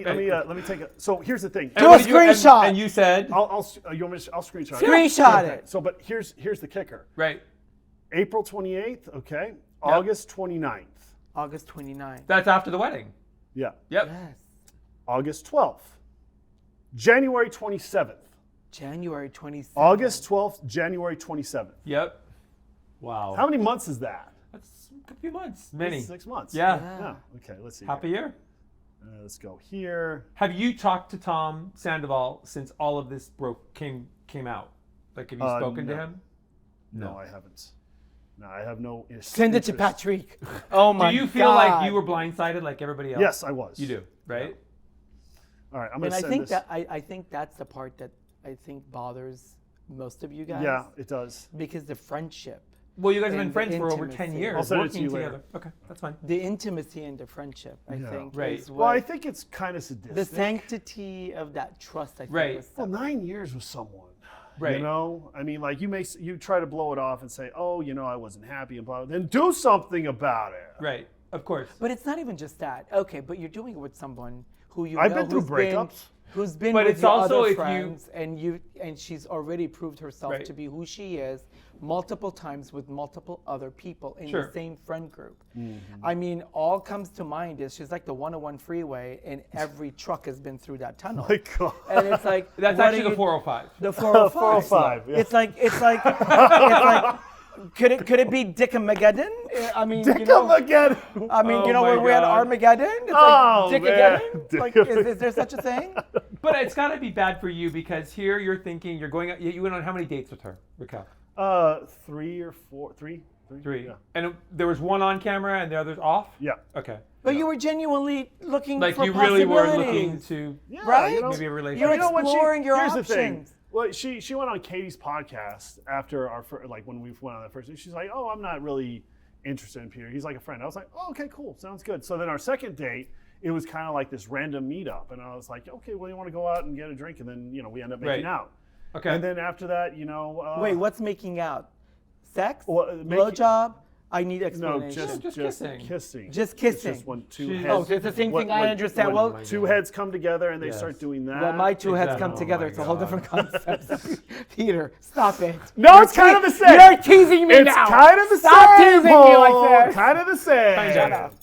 me take it. So here's the thing. Do a what did you- screenshot. And you said? I'll you want me to, I'll screenshot it. Screenshot Okay. it. So, but here's the kicker. Right. April 28th. Okay. August 29th. August 29th. That's after the wedding. Yeah. Yep. Yes. August 12th. January 27th. January 27th. August 12th. January 27th. Yep. Wow. How many months is that? That's a few months. Many. 6 months. Yeah. Yeah. Okay. Let's see. Happy here. year. Let's go here. Have you talked to Tom Sandoval since all of this came out? Like, have you spoken to no. him? No, I haven't. No, I have no. Send it to interest. Patrik. Oh my Do god. you feel like you were blindsided like everybody else? Yes, I was. You do, right? All right. I'm And gonna I send think this. that I think that's the part that I think bothers most of you guys. Yeah, it does. Because the friendship, Well, you guys have been And friends the for over 10 intimacy. years, I'll send it to working you later. together. Okay, that's fine. the intimacy and the friendship, I Yeah. think, Right. is Well, I what think it's kind of sadistic. the sanctity of that trust. I think Right. was Well, 9 years with someone. Right. You know, I mean, like you try to blow it off and say, oh, you know, I wasn't happy and blah, blah. Then do something about it. Right, of course. But it's not even just that. Okay, but you're doing it with someone who you I've know been through breakups. who's been But with it's your also other if you- friends, and she's already proved herself Right. to be who she is multiple times with multiple other people in Sure. the same friend group. Mm-hmm. I mean, all comes to mind is she's like the 101 freeway, and every truck has been through that tunnel. My God. And it's like That's what actually are the you- 405. The 405. 405, yeah. It's like Could it be Dickamageddon? I mean, Dickamageddon. I mean, Oh my when we're at God. Armageddon, it's Oh, like man. Dickageddon. Like, is there such a thing? But it's got to be bad for you because here you're thinking you're going. You went on how many dates with her, Raquel? 3 or 4, 3. 3. Yeah. And there was one on camera and the others off. Yeah. Okay. But you were genuinely looking Like for you really were possibilities. looking to Yeah, Right? you know, maybe a relationship. You're you know what, exploring your here's options. the thing. Well, she went on Katie's podcast after our like when we went on that first date. She's like, "Oh, I'm not really interested in Peter. He's like a friend." I was like, "Oh, okay, cool, sounds good." So then our second date, it was kind of like this random meetup, and I was like, "Okay, well, you want to go out and get a drink?" And then we end up making Right. out. Okay. And then after that, Wait, what's making out? Sex? Well, Blowjob? I need no, explanation. just kissing. kissing. Just It's kissing. just when two Jeez. heads. Oh, so it's the same thing I understand. When Well, two heads come together and they Yes. start doing that. well, my two heads Exactly. come Oh together. my It's a whole God. different concept. Peter, stop it. No, it's kind of the same. You're teasing me It's now. kind of the Stop same. teasing me Paul. like this. Kind of the same. Kind of.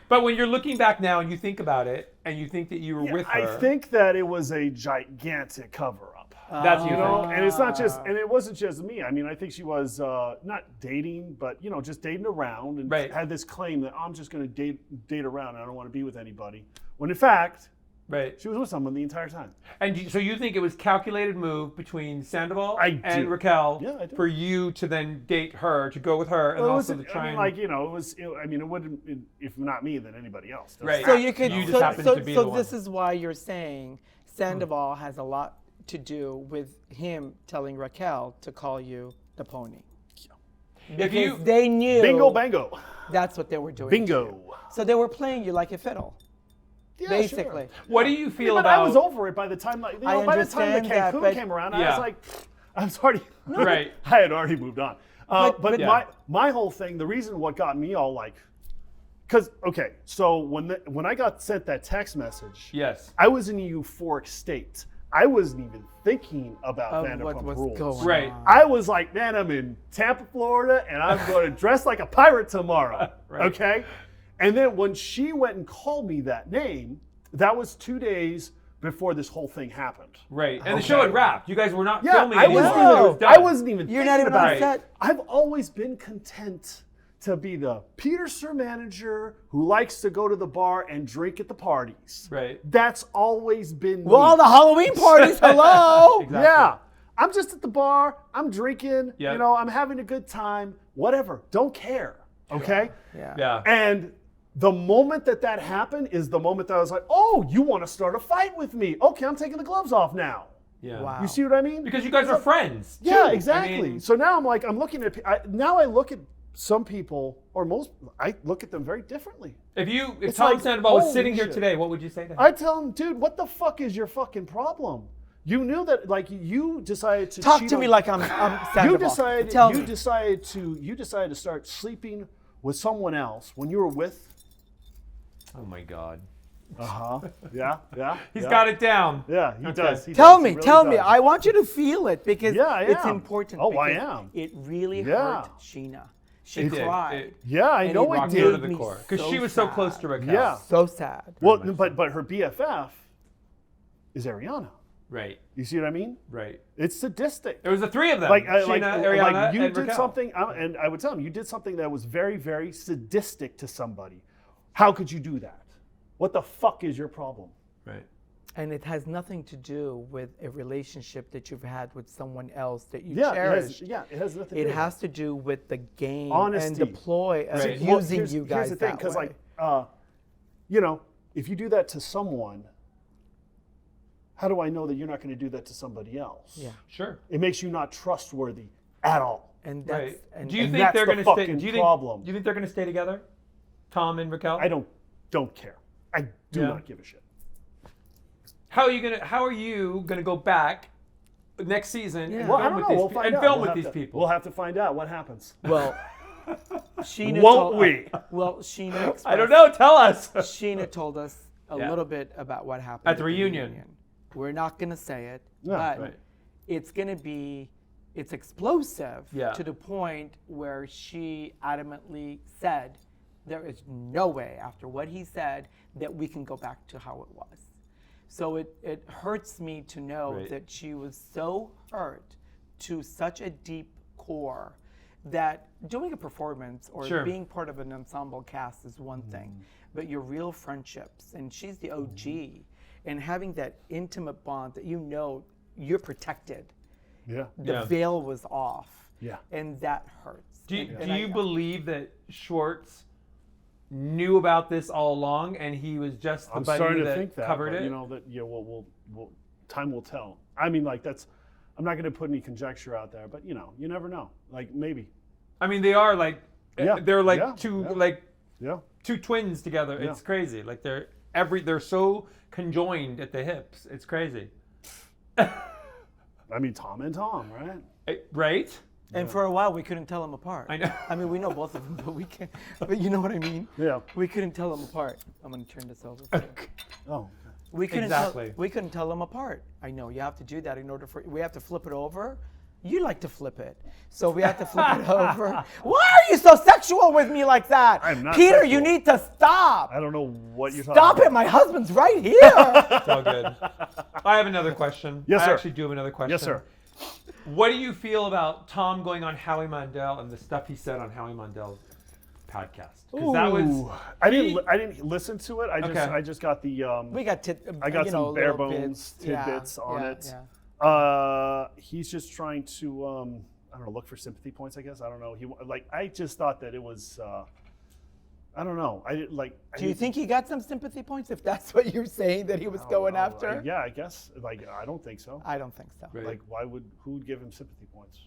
But when you're looking back now and you think about it and you think that you were with her, I think that it was a gigantic cover-up. that's You know, and it's not just, and it wasn't just me. I mean, I think she was not dating, but just dating around, and Right. had this claim that I'm just going to date around. And I don't want to be with anybody. When in fact, right. she was with someone the entire time. And so you think it was calculated move between Sandoval I and do. Raquel Yeah, I do. for you to then date her, to go with her, and Well, also to try and it wouldn't, if not me, then anybody else. Right. So you could. You just so happened so, to be so the one. this is why you're saying Sandoval has a lot to do with him telling Raquel to call you the pony. if you Because they knew Bingo, bango. that's what they were doing. to you. Bingo. So they were playing you like a fiddle, Yeah, basically. Sure. what do you feel But about I was over it by the time, by the time the understand that, Cancun but- came around. I Yeah. was like, I was already, Right. I had already moved on. But Yeah. my whole thing, the reason what got me all like, because so when I got sent that text message, Yes. I was in a euphoric state. I wasn't even thinking about Of Vanderpump what was Rules. going Right. on. I was like, man, I'm in Tampa, Florida, and I'm going to dress like a pirate tomorrow. Right. Okay? And then when she went and called me that name, that was 2 days before this whole thing happened. Right. And the show had wrapped. You guys were not Yeah, filming I anymore. wasn't, It was done. I wasn't even You're thinking not even about on it. set. I've always been content to be the Peter Sir manager who likes to go to the bar and drink at the parties. Right. That's always been Well, me. all the Halloween parties. Hello. Exactly. Yeah. I'm just at the bar. I'm drinking. Yep. I'm having a good time. Whatever. Don't care. Okay? Yeah. Yeah. And the moment that happened is the moment that I was like, oh, you want to start a fight with me. Okay, I'm taking the gloves off now. Yeah. Wow. You see what I mean? Because you guys are friends. Yeah, too. exactly. I mean, So now I'm like, I'm looking at, I look at some people, or most, I look at them very differently. if It's Tom like, Sandoval was holy sitting here shit. today, what would you say to him? I tell them, dude, what the fuck is your fucking problem? You knew that, like, you decided to Talk cheat to on- me like I'm Sandoval. Tell me. decided to start sleeping with someone else when you were with. Oh my God. Yeah. He's got it down. Yeah, he Okay. does. He Tell does. me, He really tell me. does. I want you to feel it because Yeah, I it's am. important. Oh, I because am. It really Yeah. hurt Sheena. She It did. cried. It Yeah, I And know it it rocked her to did. made the me core. Because so she was so sad. close to Raquel. Yeah. So sad. Well, but her BFF is Ariana. Right. You see what I mean? Right. It's sadistic. There was the three of them. Like, Sheena, Ariana, like you and did Raquel. something, and I would tell him, you did something that was very, very sadistic to somebody. How could you do that? What the fuck is your problem? Right. And it has nothing to do with a relationship that you've had with someone else that you Yeah, cherish. it has nothing to do It with has to do with the game Honesty. and the ploy of Right. Well, using you guys Here's the thing, that because way. if you do that to someone, how do I know that you're not going to do that to somebody else? Yeah. Sure. It makes you not trustworthy at all. And that's Right. and, Do you and think that's they're the going to stay? fucking Do you think? problem. Do you think they're going to stay together, Tom and Raquel? I don't care. I do Yeah. not give a shit. How are you gonna go back next season Yeah. and Well, I film don't with know. these We'll pe- find and out. film We'll with have these to- people? We'll have to find out what happens. well, Sheena Won't told, we? Well, Sheena. I don't know. Tell us. Sheena told us a Yeah. little bit about what happened At the reunion. We're not going to say it, Yeah, but right. it's explosive Yeah. to the point where she adamantly said, there is no way after what he said that we can go back to how it was. So it hurts me to know Right. that she was so hurt to such a deep core that doing a performance or Sure. being part of an ensemble cast is one thing, but your real friendships, and she's the OG, and having that intimate bond that you're protected. Yeah. The Yeah. veil was off. Yeah. And that hurts. Do you, And do you believe that Schwartz knew about this all along, and he was just the I'm buddy starting to that think that, covered but, it? you know, that we'll time will tell. I mean, like I'm not going to put any conjecture out there, but you know, you never know. Like maybe. I mean, they are like, Yeah. they're like Yeah. two Yeah. like Yeah. two twins together. Yeah. It's crazy. Like they're so conjoined at the hips. It's crazy. I mean, Tom and Tom, right? Right? And for a while, we couldn't tell them apart. I know. I mean, we know both of them, but we can't. But you know what I mean? Yeah. We couldn't tell them apart. I'm going to turn this over. Oh. We couldn't Exactly. we couldn't tell them apart. I know you have to do that in order for we have to flip it over. You like to flip it, so we have to flip it over. Why are you so sexual with me like that? I'm not Peter, sexual. you need to stop. I don't know what you're Stop talking it! about. My husband's right here. It's all good. I have another question. Yes, I sir. actually do have another question. Yes, sir. What do you feel about Tom going on Howie Mandel and the stuff he said on Howie Mandel's podcast? Because that was Ooh. I didn't listen to it. Okay. I just got the We got I got some bare little bones bits. Yeah, tidbits on yeah, it. yeah. He's just trying to I don't know, look for sympathy points, I guess. I don't know. I just thought that it was I don't know. I didn't like. Do you think he got some sympathy points? If that's what you're saying that he was going after? Yeah, I guess. Like, I don't think so. I don't think so. Right. Like, who would give him sympathy points?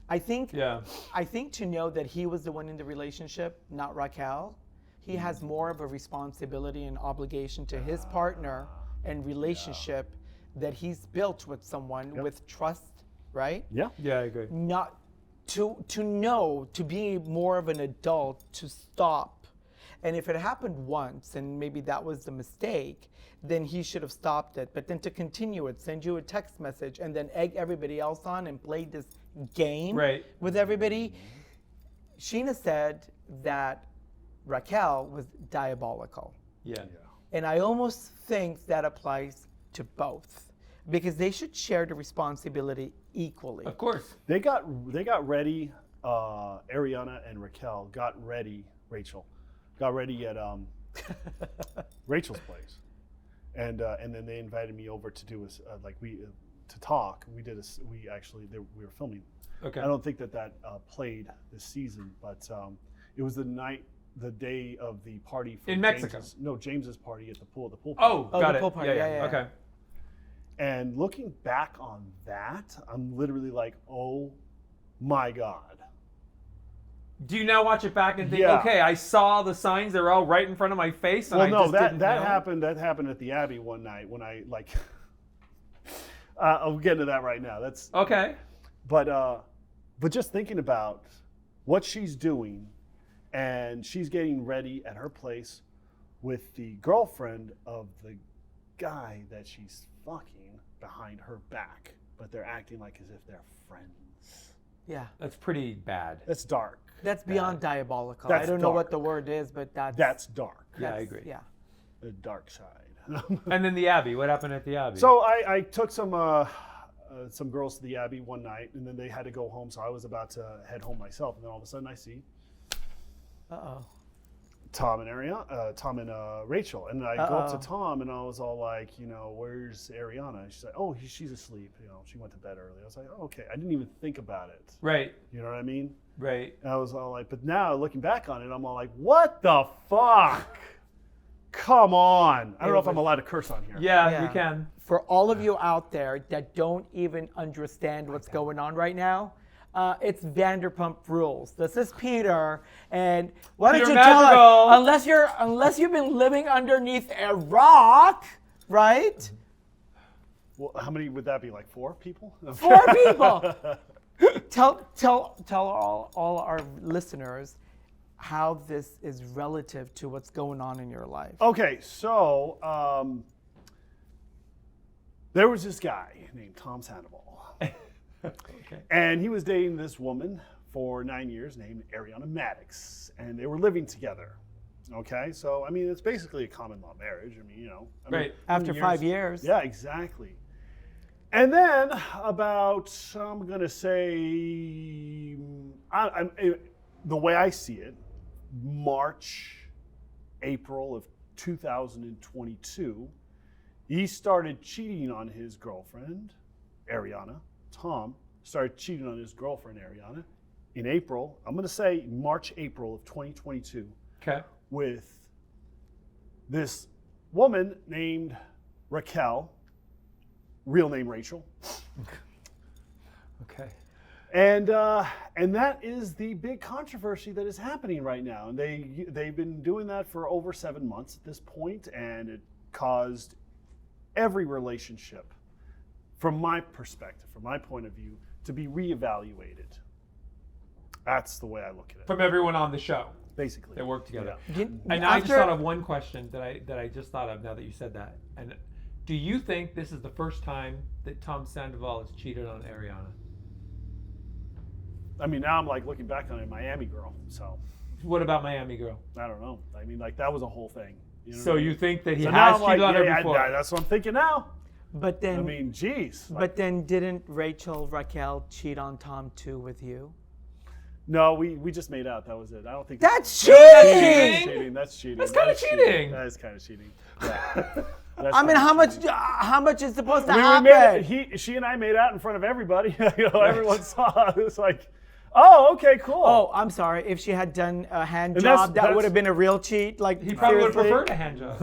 I think yeah. I think to know that he was the one in the relationship, not Raquel, he has more of a responsibility and obligation to his partner and relationship that he's built with someone with trust, right? Yeah. Yeah, I agree. Not to be more of an adult, to stop. And if it happened once and maybe that was the mistake, then he should have stopped it. But then to continue it, send you a text message and then egg everybody else on and play this game with everybody. Sheena said that Raquel was diabolical. Yeah. And I almost think that applies to both because they should share the responsibility equally. Of course. They got ready. Ariana and Raquel got ready. Rachel got ready at Rachel's place, and then they invited me over to do to talk. We were filming. Okay. I don't think that played this season, but it was the day of the party for In Mexico. James's party at the pool. Oh, got the it. pool party. Yeah. Okay. And looking back on that, I'm literally like, oh my God. Do you now watch it back and think, Yeah. okay, I saw the signs; they're all right in front of my face, and Well, I no, just that didn't know? happened. That happened at the Abbey one night when I like. I'll get into that right now. That's Okay. But just thinking about what she's doing, and she's getting ready at her place with the girlfriend of the guy that she's fucking behind her back, but they're acting like as if they're friends. Yeah. That's pretty bad. That's dark. That's beyond diabolical. That's I don't know what dark. the word is, but That's dark. Yeah, I agree. Yeah. The dark side. And then the Abbey. What happened at the Abbey? So I took some girls to the Abbey one night, and then they had to go home. So I was about to head home myself, and then all of a sudden I see Uh-oh. Tom and Rachel, and I go up to Tom, and I was all like, where's Ariana? And she's like, oh, she's asleep. She went to bed early. I was like, oh, okay. I didn't even think about it. Right. You know what I mean? Right. And I was all like, but now looking back on it, I'm all like, what the fuck? Come on. I don't know if I'm allowed to curse on here. Yeah, you can. For all of you out there that don't even understand what's going on right now, it's Vanderpump Rules. This is Peter, and why don't Peter you tell Madrigal. us, unless you've been living underneath a rock, right? Well, how many would that be? Like 4 people? 4 people. Tell all our listeners how this is relative to what's going on in your life. Okay, so there was this guy named Tom Sandoval. Okay. And he was dating this woman for 9 years named Ariana Madix, and they were living together. Okay, so I mean, it's basically a common law marriage. I mean, Right. After 5 years. Yeah, exactly. And then about, I'm going to say, the way I see it, March, April of 2022, he started cheating on his girlfriend, Ariana. Tom started cheating on his girlfriend, Ariana, in April. I'm going to say March, April of 2022. Okay. With this woman named Raquel, real name Rachel. Okay. And that is the big controversy that is happening right now. And they've been doing that for over 7 months at this point, and it caused every relationship, from my perspective, from my point of view, to be reevaluated. That's the way I look at it. From everyone on the show. Basically. They work together. Yeah. And I just thought of one question that I just thought of now that you said that. And do you think this is the first time that Tom Sandoval has cheated on Ariana? I mean, now I'm like looking back on it, Miami Girl. So What about Miami Girl? I don't know. I mean, like that was a whole thing. You know So what I mean? you think that he So now has I'm cheated on her yeah, before? that's what I'm thinking now. But then, I mean, geez. but then didn't Raquel cheat on Tom too with you? No, we just made out. That was it. I don't think That's That's cheating! cheating. That's cheating. That's kinda cheating. That is kind of cheating. Yeah. I mean, how much is supposed to We happen? made it, she and I made out in front of everybody. Everyone saw. It was like, oh, okay, cool. Oh, I'm sorry. If she had done a hand And job, that that's- would have been a real cheat. Like He probably would have seriously? preferred a hand job.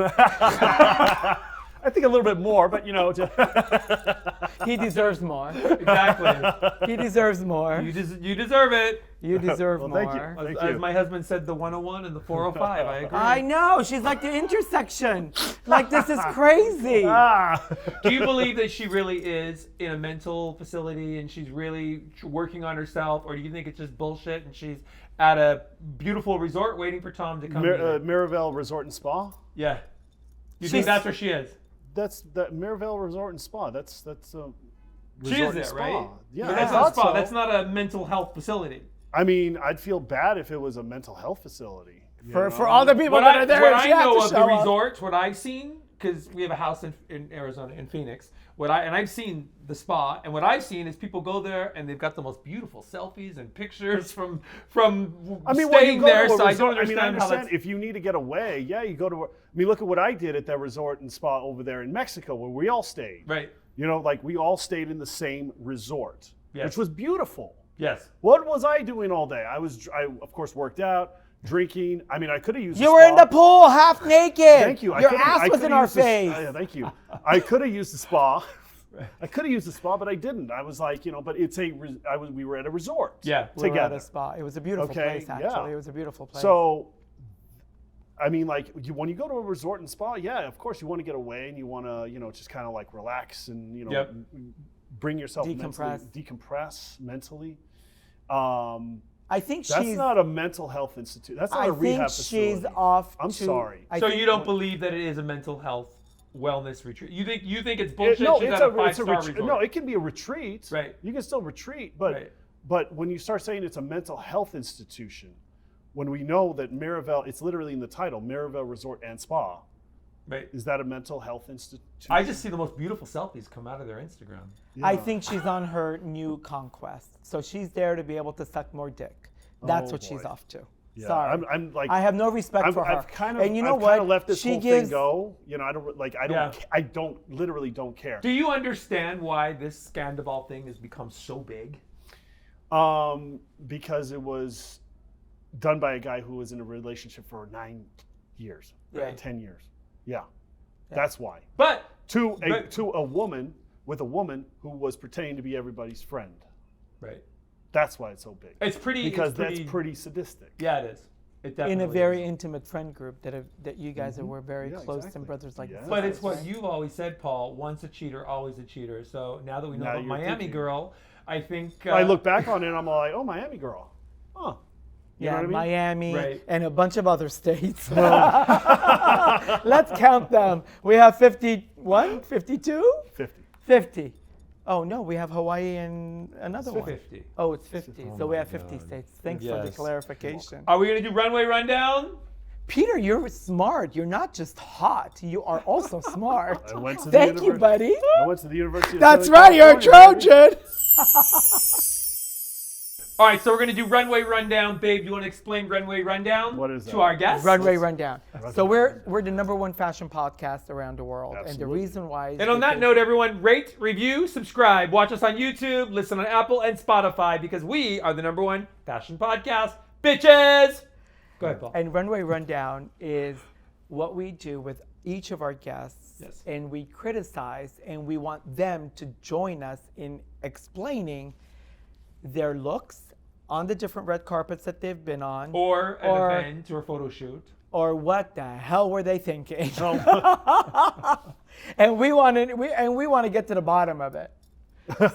I think a little bit more, but He deserves more. Exactly. He deserves more. You deserve it. You deserve Well, more. thank you. Thank As you. my husband said, the 101 and the 405. I agree. I know. She's like the intersection. Like, this is crazy. Do you believe that she really is in a mental facility and she's really working on herself, or do you think it's just bullshit and she's at a beautiful resort waiting for Tom to come? Miraval Resort and Spa. Yeah. You think that's where she is? That's that Miraval Resort and Spa. That's She resort is and there, spa. right? Yeah, But that's I not a thought spa. so. That's not a mental health facility. I mean, I'd feel bad if it was a mental health facility. you For know? all the people What that I, are there, what she I has know to of the show up. resorts, what I've seen, because we have a house in Arizona, in Phoenix. I've seen the spa, and what I've seen is people go there and they've got the most beautiful selfies and pictures from I mean, staying there. to So a I don't resort, understand, I how understand that's. if you need to get away, yeah, you go to. I mean, look at what I did at that resort and spa over there in Mexico, where we all stayed. Right. You know, like we all stayed in the same resort, Yes. which was beautiful. Yes. What was I doing all day? I of course worked out, drinking. I mean, I could have used. You were in the pool, half naked. Thank you. Your ass was in our face. Yeah, thank you. I could have used the spa. I could have used the spa, but I didn't. I was like, but it's we were at a resort. Yeah. We were at together. a spa. It was a beautiful Okay, place, actually. yeah. It was a beautiful place. So, I mean, like when you go to a resort and spa, yeah, of course you want to get away and you want to, just kind of like relax and Yep. bring yourself Decompress. decompress mentally. I think That's she's. not a mental health institute. That's not I a think rehab she's facility. off. I'm to- sorry. I So think- you don't believe that it is a mental health wellness retreat? You think it's bullshit? No, She's it's at a a 5-star retreat. resort. No, it can be a retreat. Right. You can still retreat, but Right. but when you start saying it's a mental health institution, when we know that Miraval, it's literally in the title, Miraval Resort and Spa, Right. is that a mental health institution? I just see the most beautiful selfies come out of their Instagram. I Yeah. think she's on her new conquest. So she's there to be able to suck more dick. That's Oh, what she's boy. off to. Yeah, Sorry. I'm like I have no respect for her. I've kind of, and you know I've what? kind of left this she whole gives, thing go. I don't like. I don't. Yeah. I don't literally don't care. Do you understand why this Sandoval thing has become so big? Because it was done by a guy who was in a relationship for 9 years, Yeah. 10 years. Yeah, that's why. But To a woman with a woman who was pretending to be everybody's friend. right, That's why it's so big. it's pretty Because it's that's pretty sadistic. Yeah, it is. It definitely in a very is. intimate friend group that you guys were very Yeah, close exactly. and brothers like Yeah. sisters, But it's what right? you've always said, Paul. Once a cheater, always a cheater. So now that we know Now about you're Miami thinking. Girl, I think I look back on it and I'm like, oh, Miami Girl. Huh. You Yeah, know what I mean? Miami Right. and a bunch of other states. Let's count them. We have 51, 52, 50. 50. Oh no, we have Hawaii and another one. 50. Oh, it's 50. So we have 50 states. Thanks for the Yes. clarification. Are we gonna do Runway Rundown? Peter, you're smart. You're not just hot. You are also smart. I went to the Thank you, university. buddy. I went to the University of That's Southern right. You're a California, baby. Trojan. All right, so we're going to do Runway Rundown. Babe, do you want to explain Runway Rundown What is that? to our guests? Runway Rundown. So Runway we're the #1 fashion podcast around the world, and the Absolutely. reason why. Is And on that because- note, everyone, rate, review, subscribe. Watch us on YouTube, listen on Apple and Spotify, because we are the #1 fashion podcast. Bitches! Go ahead, Paul. And Runway Rundown is what we do with each of our guests, Yes. and we criticize, and we want them to join us in explaining their looks on the different red carpets that they've been on, Or an event or photo shoot. or what the hell were they thinking? And we want to get to the bottom of it.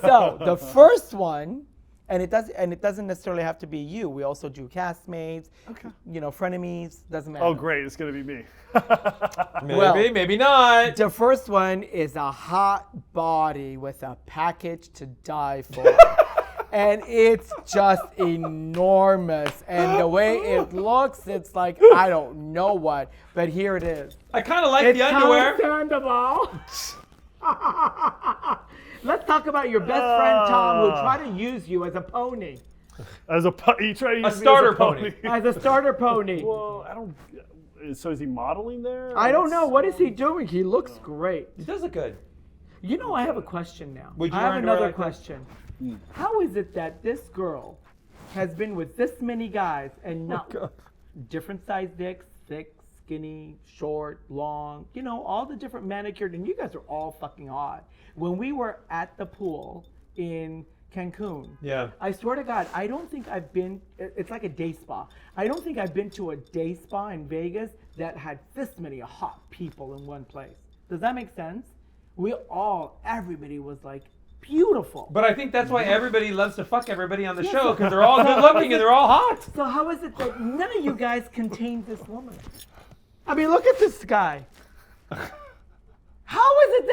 So the first one, and it doesn't necessarily have to be you. We also do castmates, frenemies, doesn't matter. Oh, great. It's going to be me. Maybe, Well- maybe not. The first one is a hot body with a package to die for. And it's just enormous. And the way it looks, it's like, I don't know what. But here it is. I kind of like the underwear. Tom Sandoval. Let's talk about your best friend, Tom, who tried to use you as a pony. You try to use me as starter pony. As a starter pony. Well, I don't. So is he modeling there? I don't know. What is he doing? He looks great. It does look good. You know, I have a question now. Would you I wear have underwear another like that? question. How is it that this girl has been with this many guys and not different size dicks, thick, skinny, short, long, all the different manicured, and you guys are all fucking hot. When we were at the pool in Cancun, Yeah. I swear to God, I don't think I've been, it's like a day spa. I don't think I've been to a day spa in Vegas that had this many hot people in one place. Does that make sense? Everybody was like beautiful. But I think that's why everybody loves to fuck everybody on the show, because they're all good looking and they're all hot. So how is it that none of you guys contain this woman? I mean, look at this guy. How is it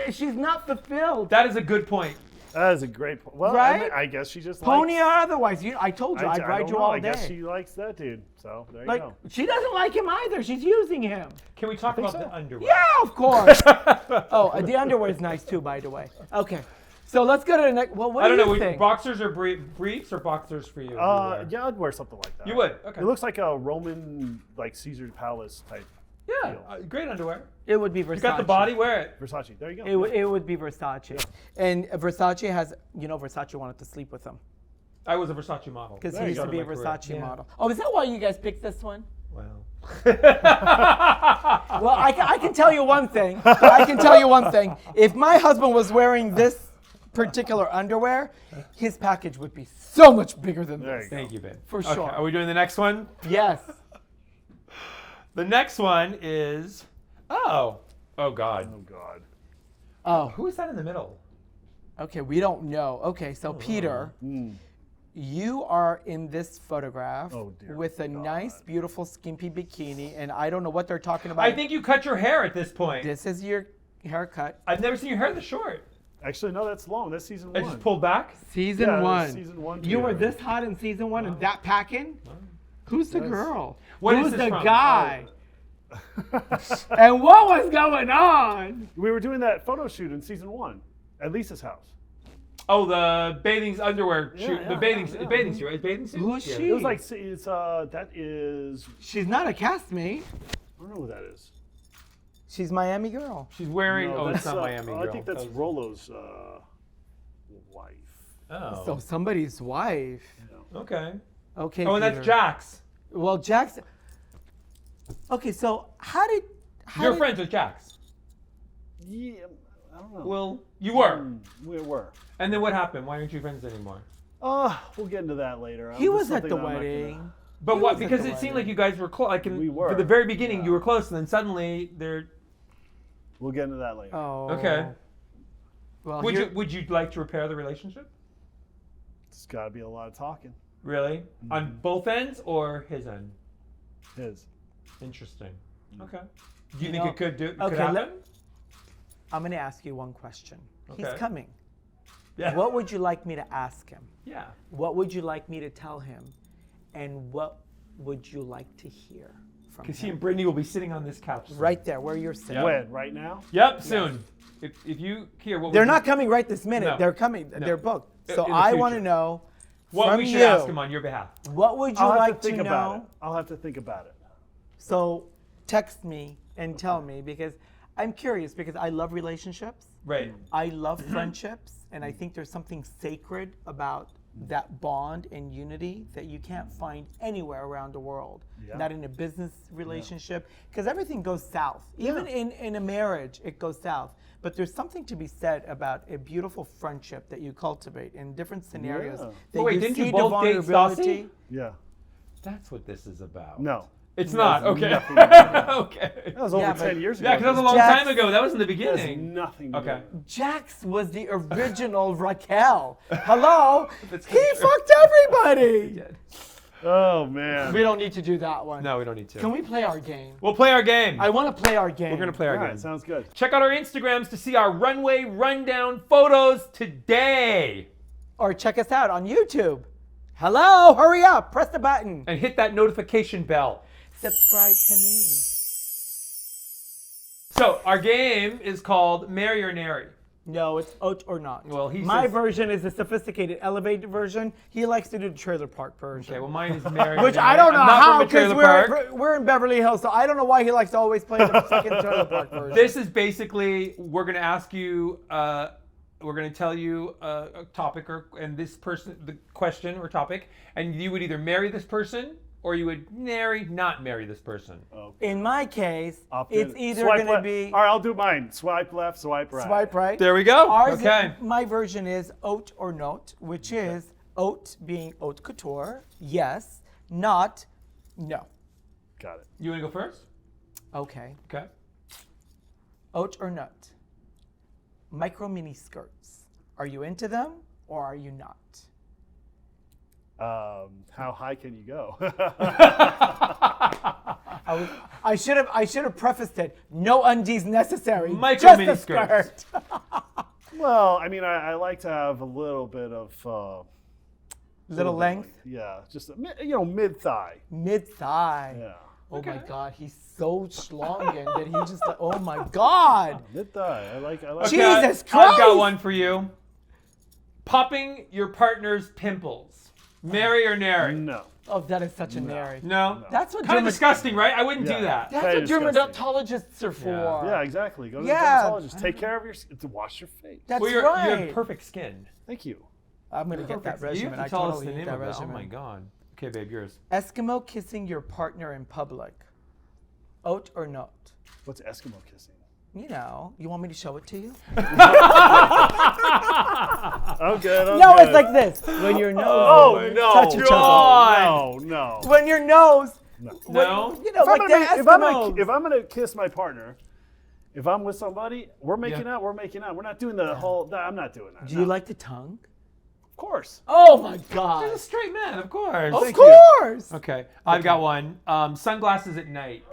that she's not fulfilled? That is a good point. That is a great point. Well, Right? I guess she just Pony likes, or otherwise. I told you, I'd I ride don't you know. all I day. guess she likes that dude. So there you Like, go. she doesn't like him either. She's using him. Can we talk think about so. the underwear? Yeah, of course. The underwear is nice too, by the way. Okay. So let's go to the next. Well, what I don't do know. you think? Boxers or briefs or boxers for you? Yeah, I'd wear something like that. You would? Okay. It looks like a Roman, like Caesar Palace type. Yeah, great underwear. It would be Versace. You got the body, wear it. Versace. There you go. It would be Versace. And Versace has, Versace wanted to sleep with him I was a Versace model. because There he you used to go. be a My career. Versace Yeah. model. Oh, is that why you guys picked this one? Well. Well, I can tell you one thing. If my husband was wearing this particular underwear, his package would be so much bigger than There this. you go. Thank you, babe. For Okay, sure. are we doing the next one? Yes. The next one is. Oh God. Oh God. Oh, Who is that in the middle? okay. We don't know. Okay, so Peter, you are in this photograph Oh, dear with a God. nice, beautiful, skimpy bikini, and I don't know what they're talking about. I think you cut your hair at this point. this is your haircut. I've never seen your hair this short. Actually, no, that's long. That's season I one. just pulled back. Season Yeah, one. season one, You were Peter. this hot in season one and that packing? Who's the girl? What is Who's this the from? guy? And what was going on? We were doing that photo shoot in season one at Lisa's house. Oh, the bathing underwear shoot. yeah, The bathing yeah. bathing suit, right? Bathing suit. Who is Yeah. she? It was like that is She's not a castmate. I don't know who that is. She's Miami girl. She's wearing. No, Oh, it's that's, not Miami girl. I think that's Rolo's wife. Oh. So somebody's wife. Okay. Okay. Oh, and that's Peter. Jax. Well, Jackson. Okay, so how did You're friends with Jax. Yeah, I don't know. Well, you were. We were. And then what happened? Why aren't you friends anymore? We'll get into that later. he This was is at something the I'm not gonna- wedding? But He what? was at Because the it seemed wedding. like you guys were close. Like We were. For the very beginning, Yeah. you were close, and then suddenly they're. We'll get into that later. Oh. Okay. Well, Would you like to repair the relationship? It's got to be a lot of talking. Really? On both ends or his end? His. Interesting. Okay. Do you think know- it could okay, happen? I'm going to ask you one question. He's Okay. coming. Yeah. What would you like me to ask him? Yeah. What would you like me to tell him? And what would you like to hear from Because he him. and Brittany will be sitting on this couch. soon. Right there, where you're sitting. Yeah. When? Right now? Yep, soon. If you hear what They're would you- not coming right this minute. No. They're coming. They're booked. So In the I want to future. know what from we should you, ask him on your behalf. what would you I'll have like to think know? about it. I'll have to think about it. So text me and tell me, because I'm curious, because I love relationships. Right. I love friendships, and I think there's something sacred about that bond and unity that you can't find anywhere around the world. Yeah. Not in a business relationship, because everything goes south. Even in a marriage, it goes south. But there's something to be said about a beautiful friendship that you cultivate in different scenarios. Yeah. That Wait, you didn't you see the both date vulnerability. Stassi? Yeah. That's what this is about. No. It's not. Okay. nothing to do with that. Okay. That was over Yeah, but- 10 years ago. Yeah, because that was a long Jax- time ago. That was in the That has beginning. nothing to do Okay. with it. Jax was the original Raquel. Hello? That's He true. fucked everybody. Oh, man. We don't need to do that one. No, we don't need to. Can we play our game? We'll play our game. I want to play our game. We're going to play our All game. right, sounds good. Check out our Instagrams to see our Runway Rundown photos today. Or check us out on YouTube. Hello, hurry up. Press the button. And hit that notification bell. Subscribe to me. So, our game is called Marry or Narry. No, it's out or not. Well, he My says- version is the sophisticated, elevated version. He likes to do the trailer park version. Okay, well, mine is Marry or Which Narry. I don't know I'm not how, from a because trailer park. we're in Beverly Hills, so I don't know why he likes to always play the fucking trailer park version. This is basically, we're going to ask you, we're going to tell you a topic and this person, the question or topic, and you would either marry this person or you would not marry this person. In my case, Opt it's in. either Swipe going to left. be All right, I'll do mine. Swipe left, swipe right. swipe right. There we go. Ours, Okay. my version is haute or not, which is haute being haute couture, yes, not, no. Got it. You want to go first? Okay. Okay. Haute or not? Micro mini skirts. Are you into them or are you not? How high can you go? I should have prefaced it. No undies necessary. Micro just mini a skirts. skirt. Well, I mean, I like to have a little bit of Little length, yeah, just mid thigh. mid thigh. Yeah, Oh my Okay. God, he's so schlongen that he just. Oh my God. mid thigh. I like. Okay. Jesus I've Christ! got one for you. Popping your partner's pimples. Marry or Narry? No. Oh, that is such a nary. No? That's what Kind of dermat- disgusting, right? I wouldn't Yeah. do that. That's Very what disgusting. dermatologists are for. Yeah, exactly. Go to Yeah. the dermatologist. Take care of your. To wash your face. That's Well, you right. have perfect skin. Thank you. I'm gonna get that Perfect. You regimen. have I to tell us totally the need name that of it. Oh regimen. my God. Okay, babe, yours. Eskimo kissing your partner in public. Haute or not? What's Eskimo kissing? You know, you want me to show it to you? I'm good. I'm No, good. it's like this. When your nose. Oh no! Touch each other. God. No! When your nose. No. No? You know, If, like I'm the gonna, Eskimos. if I'm gonna kiss my partner, if I'm with somebody, we're making out. We're making out. We're not doing the whole. I'm not doing that. Do you like the tongue? Of course. Oh my God. You're a straight man, of course. Of Thank you. course. Okay, I've got one. Sunglasses at night.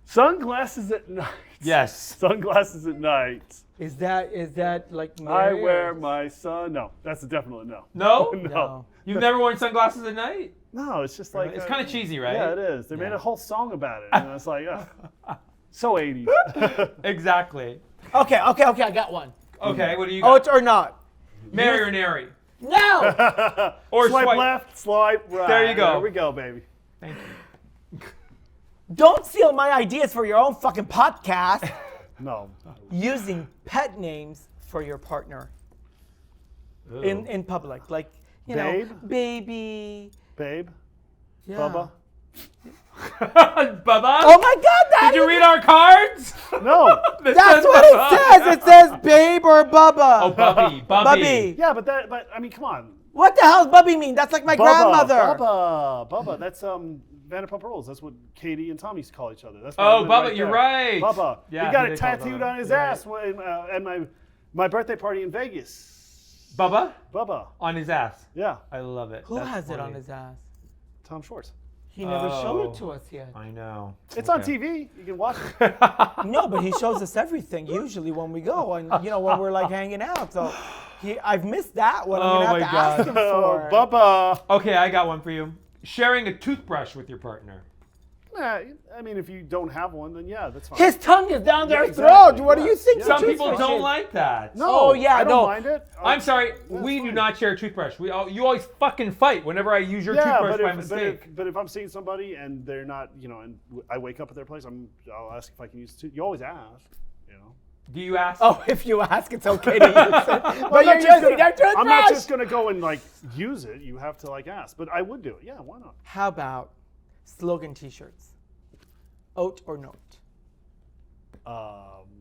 Sunglasses at night. Yes. Sunglasses at night. Is that like I Mary wear or- my sun. No, that's a definitely no. No? No. You've never worn sunglasses at night? No, it's just like It's kind of cheesy, right? Yeah, it is. They made Yeah. a whole song about it, and it's like, so 80s. Exactly. Okay, I got one. Okay, what do you got? Haute or not? Marry or Narry? No. Or Swipe left, swipe right. There you go. There we go, baby. Thank you. Don't steal my ideas for your own fucking podcast. No. Using pet names for your partner in public, like you Babe? know, baby. Babe, Yeah. Bubba. Bubba? Oh my God! That Did you is- read our cards? No. That's what it says. It says babe or Bubba. Oh, Bubby. Bubby. Yeah, but I mean, come on. What the hell does Bubby mean? That's like my grandmother. Bubba. That's Vanderpump Rules. That's what Katie and Tom used to call each other. That's Oh, why Bubba, right you're there. right. Bubba. Yeah, he got he it did call tattooed Bubba. on his You're ass at my birthday party in Vegas. Bubba? Bubba. On his ass. Yeah. I love it. Who That's has it funny. on his ass? Tom Schwartz. He never showed Oh. it to us yet. I know. It's on Okay. TV. You can watch it. No, but he shows us everything usually when we go, and you know when we're like hanging out. So I've missed that one. I'm Oh gonna my have to ask him Oh, for. Bubba. Okay, I got one for you. Sharing a toothbrush with your partner. I mean, if you don't have one, then yeah, that's fine. His tongue is down their exactly, throat. What do yeah, you think? yeah. Some the people toothbrush don't is? like that. No, Oh, yeah, I don't no. mind it. I'm sorry, That's we do fine. not share a toothbrush. You always fucking fight whenever I use your Yeah, toothbrush but by if, mistake. but if I'm seeing somebody and they're not, and I wake up at their place, I'll ask if I can use the tooth. You always ask, Do you ask? Oh, if you ask, it's okay to use it. But you're I'm not just using their toothbrush. I'm not just gonna go and use it. You have to ask. But I would do it. Yeah, why not? How about slogan T-shirts? Oat or note?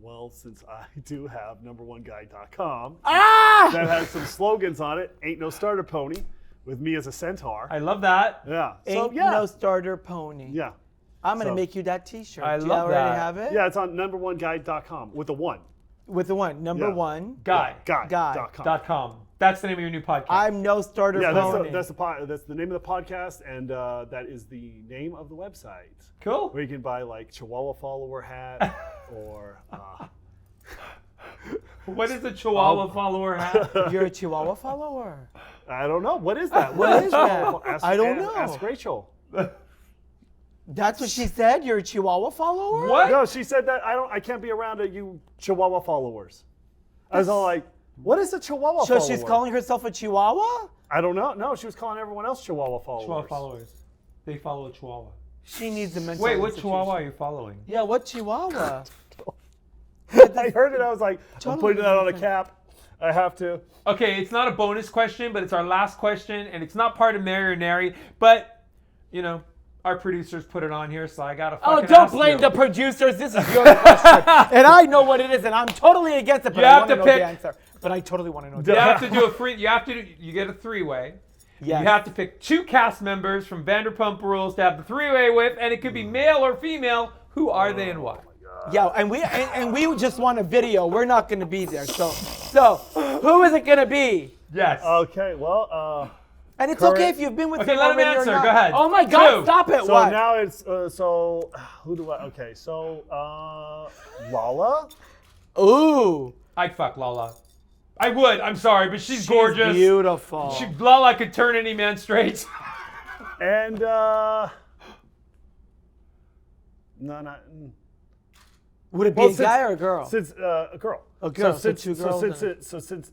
Well, since I do have numberoneguy.com Ah! that has some slogans on it, ain't no starter pony, with me as a centaur. I love that. Yeah. Ain't no starter pony. Yeah. I'm gonna So- make you that T-shirt. I Do you love already that. have it? Yeah, it's on numberoneguy.com with a 1. With the one. Number Yeah. one. Guy.com. .com. That's the name of your new podcast. I'm no starter Yeah, pony. that's the name of the podcast, and that is the name of the website. Cool. Where you can buy Chihuahua follower hat or What is a Chihuahua follower hat? You're a Chihuahua follower. I don't know. What is that? What is that? Ask, I don't know. Ask Rachel. That's what she said? You're a Chihuahua follower? What? No, she said that I can't be around you Chihuahua followers. I was all like, what is a Chihuahua So follower? she's calling herself a Chihuahua? I don't know. No, she was calling everyone else Chihuahua followers. Chihuahua followers. They follow a Chihuahua. She needs a mental Wait, what institution. Chihuahua are you following? Yeah, what Chihuahua? I heard it. I was like, I'm Totally putting that on a different. cap. I have to. Okay, it's not a bonus question, but it's our last question, and it's not part of Mary or Narry, but, our producers put it on here, so I gotta Oh, fucking don't ask blame you. the producers. This is your question. And I know what it is, and I'm totally against it, but You I have want to to know pick- the answer. But I totally want to know the You answer. have to do a free. You get a three-way. Yes. You have to pick 2 cast members from Vanderpump Rules to have the three-way with, and it could be male or female. Who are they and why? Yeah, and we just want a video. We're not going to be there. So who is it going to be? Yes. Okay, well, And it's Correct. okay if you've been with Okay, me let him already or answer. not. Go ahead. Oh my God! 2. Stop it! so What? now it's, who do I, okay, so, Lala? Ooh, I'd fuck Lala. I would. I'm sorry, but she's she's gorgeous. beautiful. Lala could turn any man straight. And, no, not, Would it be well, a guy or a girl? Since, a girl. A girl, so since, two girls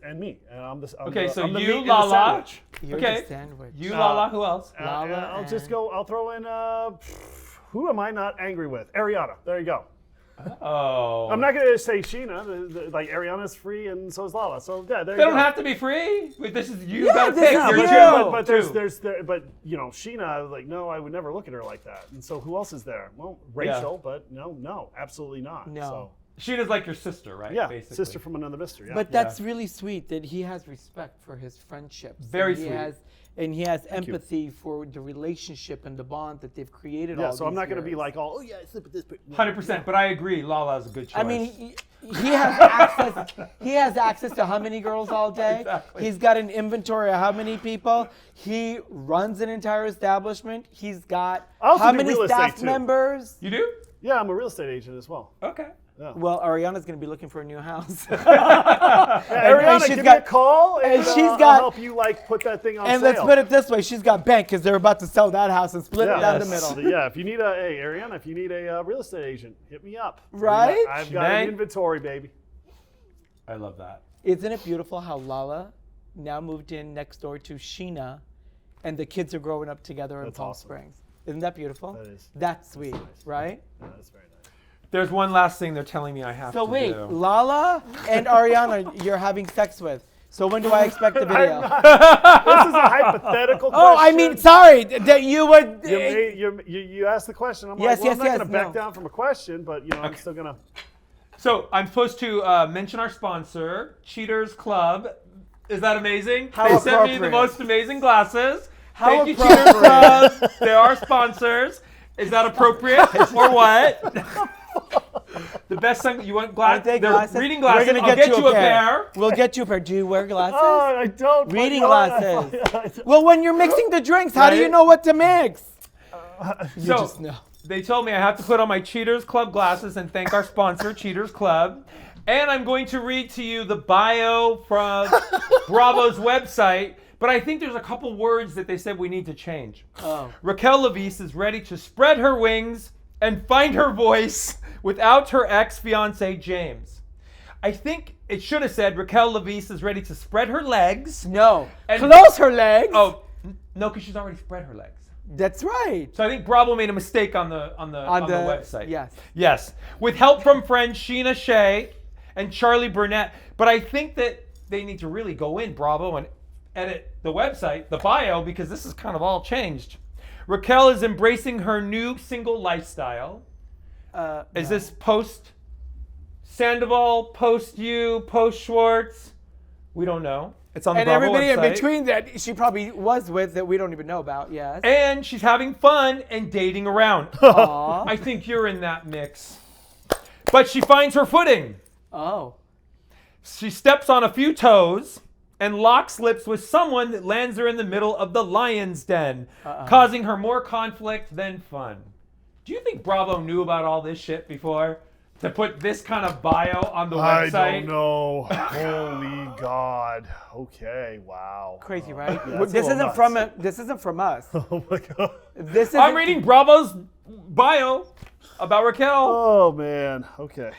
and me, and I'm the, Okay, so I'm the you, meat in the Lala. sandwich. You're Okay. the sandwich. You, Lala. Who else? Lala I'll just and- go, I'll throw in, who am I not angry with? Ariana, there you go. Oh. I'm not going to say Sheena. Ariana's free, and so is Lala. So yeah, there They you don't go. have to be free. Wait, this is you Yeah, gotta this pick. is You're you. two. But Two. there's Sheena. I was like, no, I would never look at her like that. And so who else is there? Well, Rachel, but no, absolutely not. No. So, Sheena's like your sister, right? yeah, Basically. sister from another mister. Yeah. But that's really sweet that he has respect for his friendships. Very and he sweet. has empathy for the relationship and the bond that they've created. yeah, all so I'm these not going to be years. like, oh yeah, I sleep with this. 100%. But I agree. Lala is a good choice. I mean, he has access. He has access to how many girls all day? Exactly. He's got an inventory of how many people. He runs an entire establishment. He's got I also how do many real estate, staff too. members? you do? Yeah, I'm a real estate agent as well. Okay. Well, Ariana's going to be looking for a new house. Ariana, she's give me got- a call, and, she's I'll got- help you put that thing on And sale. let's put it this way: she's got bank because they're about to sell that house and split it down the Yes. middle. Yeah, if you need Ariana, if you need a real estate agent, hit me up. Right? I've got Shebang. an inventory, baby. I love that. Isn't it beautiful how Lala now moved in next door to Sheena, and the kids are growing up together in That's Palm awesome. Springs? Isn't that beautiful? That is. That's sweet, nice. right? Yeah, that's very nice. There's one last thing they're telling me I have So to wait, do. Lala and Ariana, you're having sex with. So when do I expect the video? This is a hypothetical question. Oh, I mean, sorry that you would. You asked the question. I'm Yes, like, well, yes, I'm not yes, going to back no. down from a question, but I'm still going to. So I'm supposed to mention our sponsor, Cheaters Club. Is that amazing? How they sent me the appropriate. most amazing glasses. How Thank you, Cheaters appropriate. Club. They are sponsors. Is that appropriate or what? The best thing you want Aren't glasses? they They're glasses? reading glasses. We're gonna I'll get you a pair. We'll get you a pair. Do you wear glasses? Oh, I don't. but Reading no, glasses. Well, when you're mixing the drinks, how do you Right? know what to mix? You So just know. they told me I have to put on my Cheaters Club glasses and thank our sponsor, Cheaters Club. And I'm going to read to you the bio from Bravo's website But I think there's a couple words that they said we need to change. Oh. Raquel Leviss is ready to spread her wings and find her voice without her ex-fiance James. I think it should have said Raquel Leviss is ready to spread her legs. No. And- Close her legs. Oh, no, because she's already spread her legs. That's right. So I think Bravo made a mistake on the website. Yes. Yes. With help from friends Sheena Shea and Charlie Burnett. But I think that they need to really go in, Bravo, and edit the website, the bio, because this is kind of all changed. Raquel is embracing her new single lifestyle. Is this post Sandoval, post you, post Schwartz? We don't know. It's on the And Bravo everybody website. in between that she probably was with that we don't even know about, yes. And she's having fun and dating around. Aw. I think you're in that mix. But she finds her footing. Oh. She steps on a few toes and locks lips with someone that lands her in the middle of the lion's den, causing her more conflict than fun. Do you think Bravo knew about all this shit before? To put this kind of bio on the website? I don't know. Holy God. Okay. Wow. Crazy, right? Yeah, that's This a little isn't nuts. this isn't from us. Oh my God. This is I'm reading Bravo's bio about Raquel. Oh man. Okay.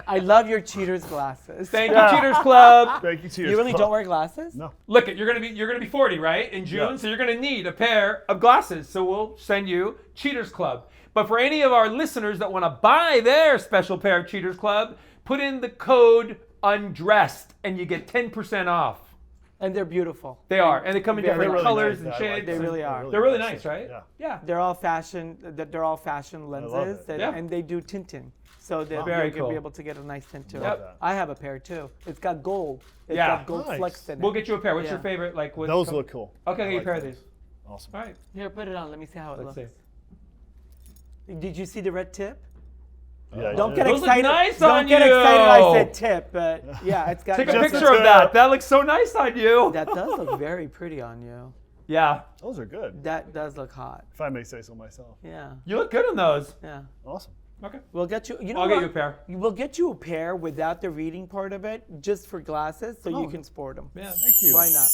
I love your cheaters glasses. Thank you, Cheaters Club. Thank you. Cheers. You really don't wear glasses? No. Look, you're gonna be 40, right? In June, Yeah. so you're gonna need a pair of glasses. So we'll send you Cheaters Club. But for any of our listeners that want to buy their special pair of Cheaters Club, put in the code Undressed and you get 10% off. And they're beautiful. They are, and they come in They're different really colors nice. and I shapes. like They them. really are. They're really nice, right? Yeah. Yeah. They're all fashion. They're all fashion lenses, it. Yeah. and they do tinting, so that Very you'll cool. be able to get a nice tint to Yep. it. I have a pair too. It's got gold. It's Yeah. got gold Nice. flecks in it. We'll get you a pair. What's Yeah. your favorite? Like what Those look cool. Okay, I get you a like pair of those. these. Awesome. All right. Here, put it on. Let me see how it Let's looks. see. Did you see the red tip? Yeah, Don't yeah. get Those look excited. nice Don't on get you. excited. I said tip, but yeah, it's got. Take a red picture tip. of that. That looks so nice on you. That does look very pretty on you. Yeah. Those are good. That does look hot. If I may say so myself. Yeah, You look good in those. yeah. Awesome. Okay. We'll get you. You know I'll what? get you a pair. We'll get you a pair without the reading part of it, just for glasses, so you can sport them. Yeah. Thank you. Why not?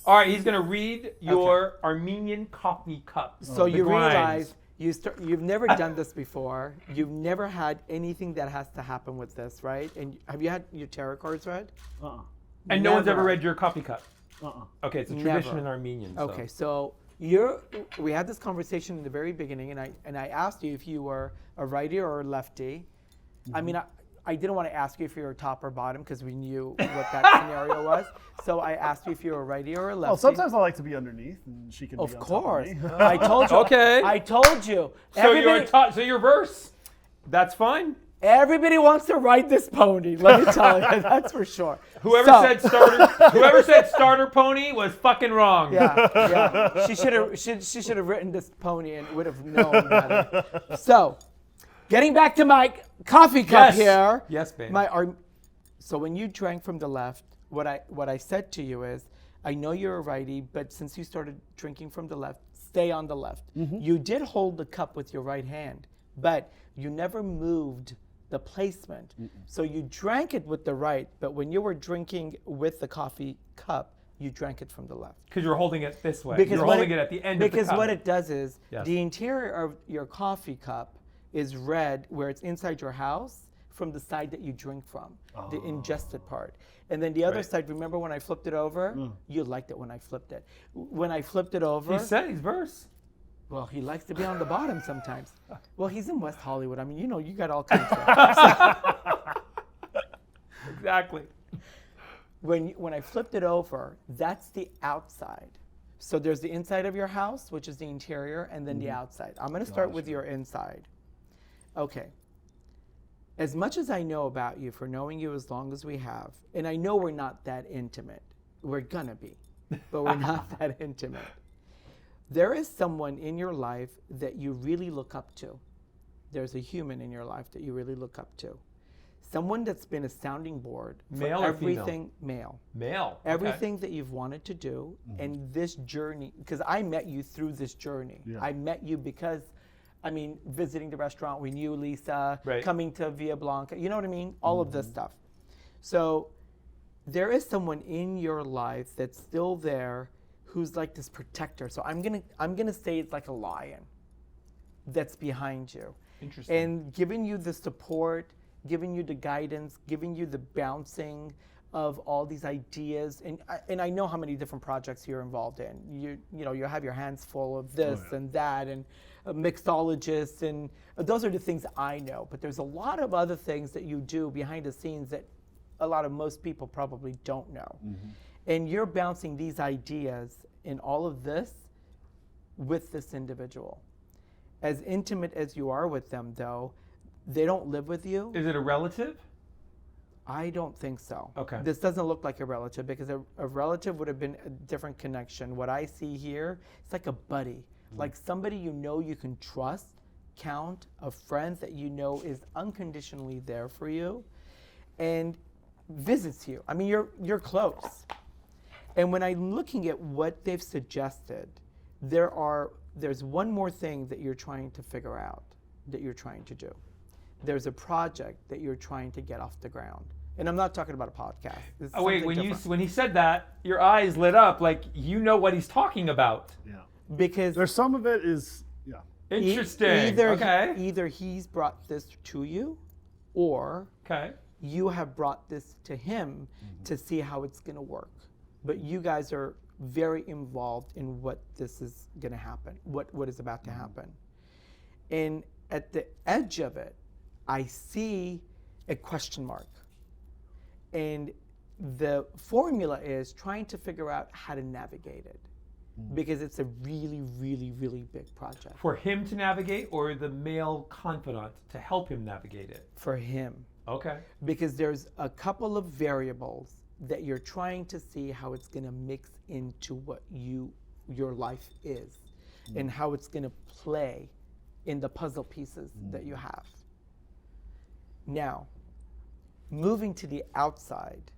All right, he's going to read your Armenian Coffee cup. So The you grinds. realize you've never done this before. You've never had anything that has to happen with this, right? And have you had your tarot cards read? Uh-uh. And no one's ever Never. read your coffee cup. Uh-uh. Okay, it's a tradition Never. in Armenian. So. Okay, so we had this conversation in the very beginning, and I asked you if you were a righty or a lefty. I mean, I didn't want to ask you if you were top or bottom because we knew what that scenario was. So I asked you if you were a righty or a lefty. Well, sometimes I like to be underneath, and she can Of be on course. top of me. I told you. Okay. I told you. So you're verse. That's fine. Everybody wants to ride this pony. Let me tell you, that's for sure. Whoever said starter pony was fucking wrong. Yeah. She should have written this pony and would have known better. So, getting back to my coffee cup Yes. here. Yes, babe. So when you drank from the left, what I said to you is, I know you're a righty, but since you started drinking from the left, stay on the left. You did hold the cup with your right hand, but you never moved the placement. So you drank it with the right, but when you were drinking with the coffee cup, you drank it from the left. Because you're holding it this way. Because you're what holding it at the end of the Because cup. what it does is, Yes. the interior of your coffee cup is red where it's inside your house from the side that you drink from, the ingested part. And then the other Right. side, remember when I flipped it over? You liked it when I flipped it. When I flipped it over, He said he's verse. well, he likes to be on the bottom sometimes. Well, he's in West Hollywood. I mean, you know, you got all kinds of Exactly. When I flipped it over, that's the outside. So there's the inside of your house, which is the interior, and then the outside. I'm going to start with your inside. Okay. As much as I know about you, for knowing you as long as we have, and I know we're not that intimate. We're going to be, but we're not that intimate. There is someone in your life that you really look up to. There's a human in your life that you really look up to. Someone that's been a sounding board for Male or female? everything male. Male. Okay. Everything that you've wanted to do, and this journey, because I met you through this journey. Yeah. I met you because, I mean, visiting the restaurant, we knew Lisa, Right. coming to Villa Blanca, you know what I mean? All of this stuff. So there is someone in your life that's still there who's like this protector. So I'm gonna say it's like a lion that's behind you. Interesting. And giving you the support, giving you the guidance, giving you the bouncing of all these ideas. And I know how many different projects you're involved in. You have your hands full of this and that, and a mixologist, and those are the things I know. But there's a lot of other things that you do behind the scenes that a lot of most people probably don't know. Mm-hmm. And you're bouncing these ideas in all of this with this individual. As intimate as you are with them, though, they don't live with you. Is it a relative? I don't think so. Okay. This doesn't look like a relative, because a relative would have been a different connection. What I see here, it's like a buddy, like somebody you know you can trust, count, a friend that you know is unconditionally there for you and visits you. I mean, you're close. And when I'm looking at what they've suggested, there's one more thing that you're trying to figure out, that you're trying to do. There's a project that you're trying to get off the ground. And I'm not talking about a podcast. Oh wait, when he said that, your eyes lit up like you know what he's talking about. Yeah. Because there's some of it is, yeah. Interesting. Either he's brought this to you, or you have brought this to him to see how it's going to work. But you guys are very involved in what this is going to happen, what is about to happen. And at the edge of it, I see a question mark. And the formula is trying to figure out how to navigate it, because it's a really, really, really big project. For him to navigate, or the male confidant to help him navigate it? For him. Okay. Because there's a couple of variables that you're trying to see how it's going to mix into what your life is, and how it's going to play in the puzzle pieces that you have. Now, moving to the outside,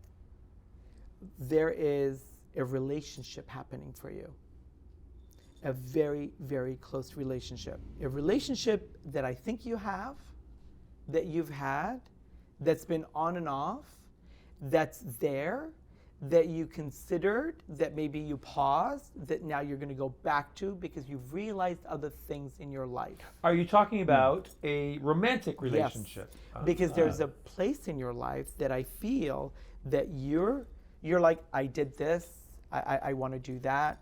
there is a relationship happening for you. A very, very close relationship. A relationship that I think you have, that you've had, that's been on and off, that's there, that you considered, that maybe you paused, that now you're going to go back to because you've realized other things in your life. Are you talking about a romantic relationship? Yes, because there's a place in your life that I feel that you're like, I did this, I want to do that,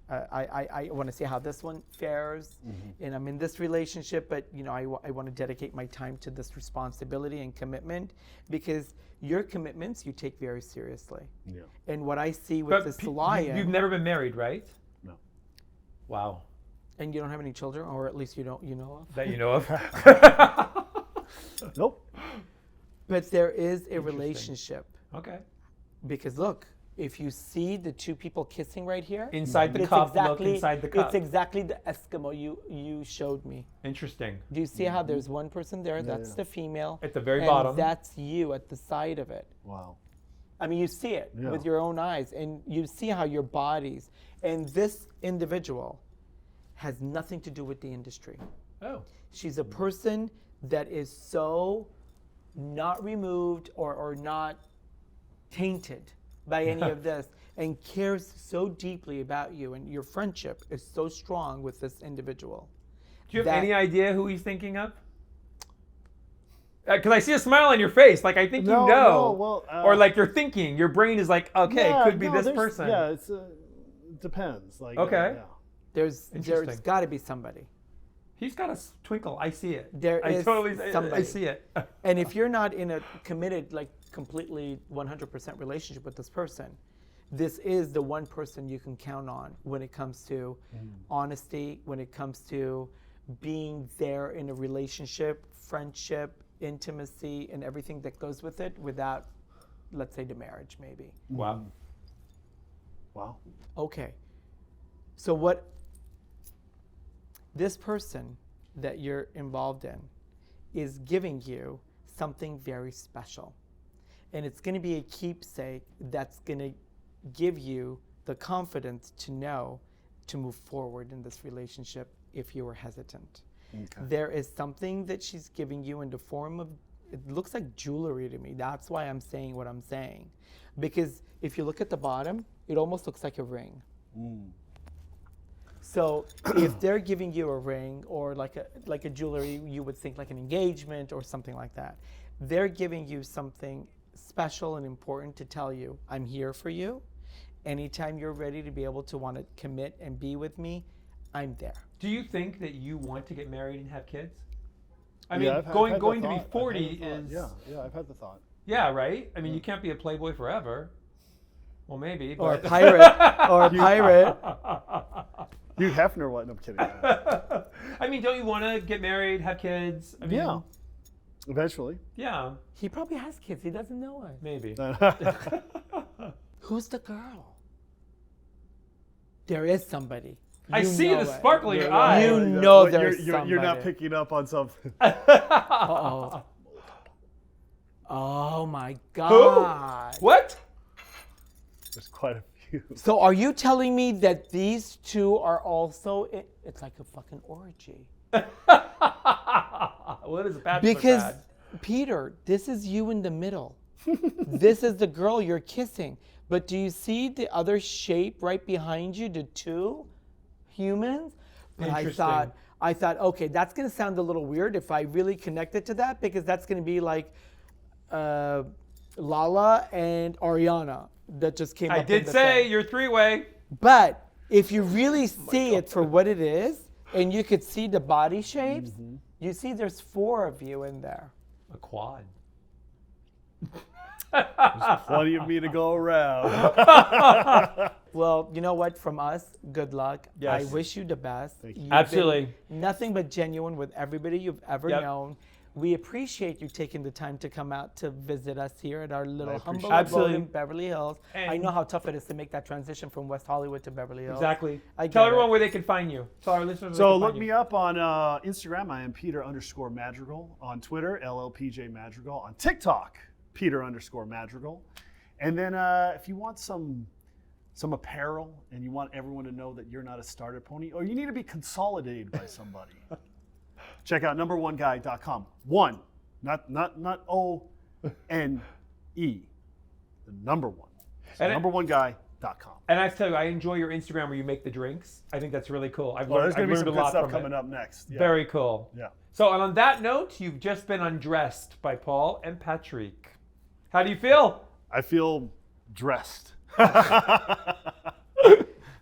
I want to see how this one fares, and I'm in this relationship, but I want to dedicate my time to this responsibility and commitment, because your commitments you take very seriously. Yeah. And what I see with this lion... You've never been married, right? No. Wow. And you don't have any children, or at least you know of? That you know of? Nope. But there is a relationship. Okay. Because look, if you see the two people kissing right here, inside the cup, look inside the cup. It's exactly the Eskimo you showed me. Interesting. Do you see how there's one person there? That's the female. At the very and bottom. That's you at the side of it. Wow. I mean, you see it with your own eyes, and you see how your bodies, and this individual has nothing to do with the industry. Oh. She's a person that is so not removed or not tainted by any of this, and cares so deeply about you, and your friendship is so strong with this individual. Do you have any idea who he's thinking of? Because I see a smile on your face, like I think you know. No, well, or like you're thinking, your brain is like, okay, it could be this person. Yeah, it depends. Like, okay. There's got to be somebody. He's got a twinkle. I see it. Somebody. I see it. And if you're not in a committed, like completely 100% relationship with this person, this is the one person you can count on when it comes to honesty, when it comes to being there in a relationship, friendship, intimacy, and everything that goes with it, without, let's say, the marriage maybe. Wow. Okay. So what this person that you're involved in is giving you something very special. And it's going to be a keepsake that's going to give you the confidence to know to move forward in this relationship if you were hesitant. Okay. There is something that she's giving you in the form it looks like jewelry to me. That's why I'm saying what I'm saying. Because if you look at the bottom, it almost looks like a ring. So if they're giving you a ring or like a jewelry, you would think like an engagement or something like that. They're giving you something special and important to tell you, I'm here for you. Anytime you're ready to be able to want to commit and be with me, I'm there. Do you think that you want to get married and have kids? I mean, Yeah, going to be 40 is... Yeah, I've had the thought. Yeah, right? I mean, you can't be a playboy forever. Well, maybe. But... Or a pirate. Or a pirate. Hugh Hefner, what? No, I'm kidding. I mean, don't you want to get married, have kids? I mean, Yeah. Eventually. Yeah. He probably has kids. He doesn't know it. Maybe. Who's the girl? There is somebody. I You see know the it. sparkle in your eye. You know there's you're not somebody. picking up on something. Uh-oh. Oh my God. What? There's quite a few. So are you telling me that these two are also, it's like a fucking orgy? What is a bachelor Because, pad? Peter, this is you in the middle. This is the girl you're kissing. But do you see the other shape right behind you, the two humans? But Interesting. I thought, okay, that's going to sound a little weird if I really connected to that, because that's going to be like Lala and Ariana that just came up I in did the say thing. you're three-way. But if you really see it for what it is, and you could see the body shapes, you see there's 4 of you in there. A quad. There's plenty of me to go around. Well, you know what? From us, good luck. Yes. I wish you the best. Thank you. You've Absolutely. been nothing but genuine with everybody you've ever Yep. known. We appreciate you taking the time to come out to visit us here at our little humble appreciate abode Absolutely. in Beverly Hills. I And- know how tough it is to make that transition from West Hollywood to Beverly Hills. Exactly. I Tell get everyone it. where they can find you. Tell our listeners So where they look can me find up on Instagram. I am Peter_Madrigal. On Twitter, LLPJ Madrigal. On TikTok, Peter_Madrigal. And then if you want some apparel and you want everyone to know that you're not a starter pony, or you need to be consolidated by somebody, check out numberoneguy.com. One, not O-N-E, the number one. So And numberoneguy.com. And I tell you, I enjoy your Instagram where you make the drinks. I think that's really cool. I've Well, learned, there's going I've to be learned some a good lot stuff from coming it. up next. Yeah. Very cool. Yeah. So, and on that note, you've just been undressed by Pol and Patrik. How do you feel? I feel dressed.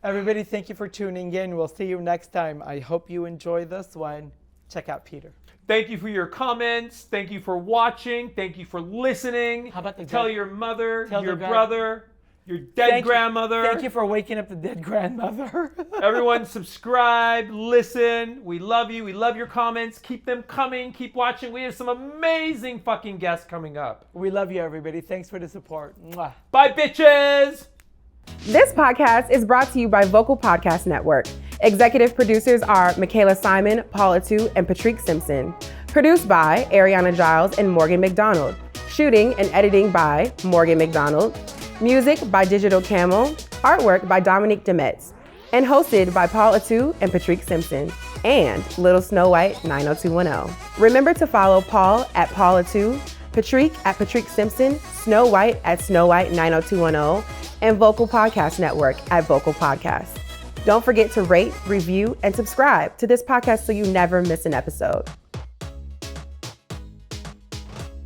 Everybody, thank you for tuning in. We'll see you next time. I hope you enjoy this one. Check out Peter. Thank you for your comments. Thank you for watching. Thank you for listening. How about the Tell dead- your mother, tell your the brother, your dead grandmother. Thank you for waking up the dead grandmother. Everyone subscribe, listen. We love you. We love your comments. Keep them coming. Keep watching. We have some amazing fucking guests coming up. We love you, everybody. Thanks for the support. Mwah. Bye, bitches. This podcast is brought to you by Vocal Podcast Network. Executive producers are Michaela Simon, Pol and Patrik Simpson. Produced by Ariana Giles and Morgan McDonald. Shooting and editing by Morgan McDonald. Music by Digital Camel. Artwork by Dominique Demetz. And hosted by Pol and Patrik Simpson. And Little Snow White 90210. Remember to follow Pol at Pol Patrik at Patrik Simpson, Snow White at Snow White 90210, and Vocal Podcast Network at Vocal Podcast. Don't forget to rate, review, and subscribe to this podcast so you never miss an episode.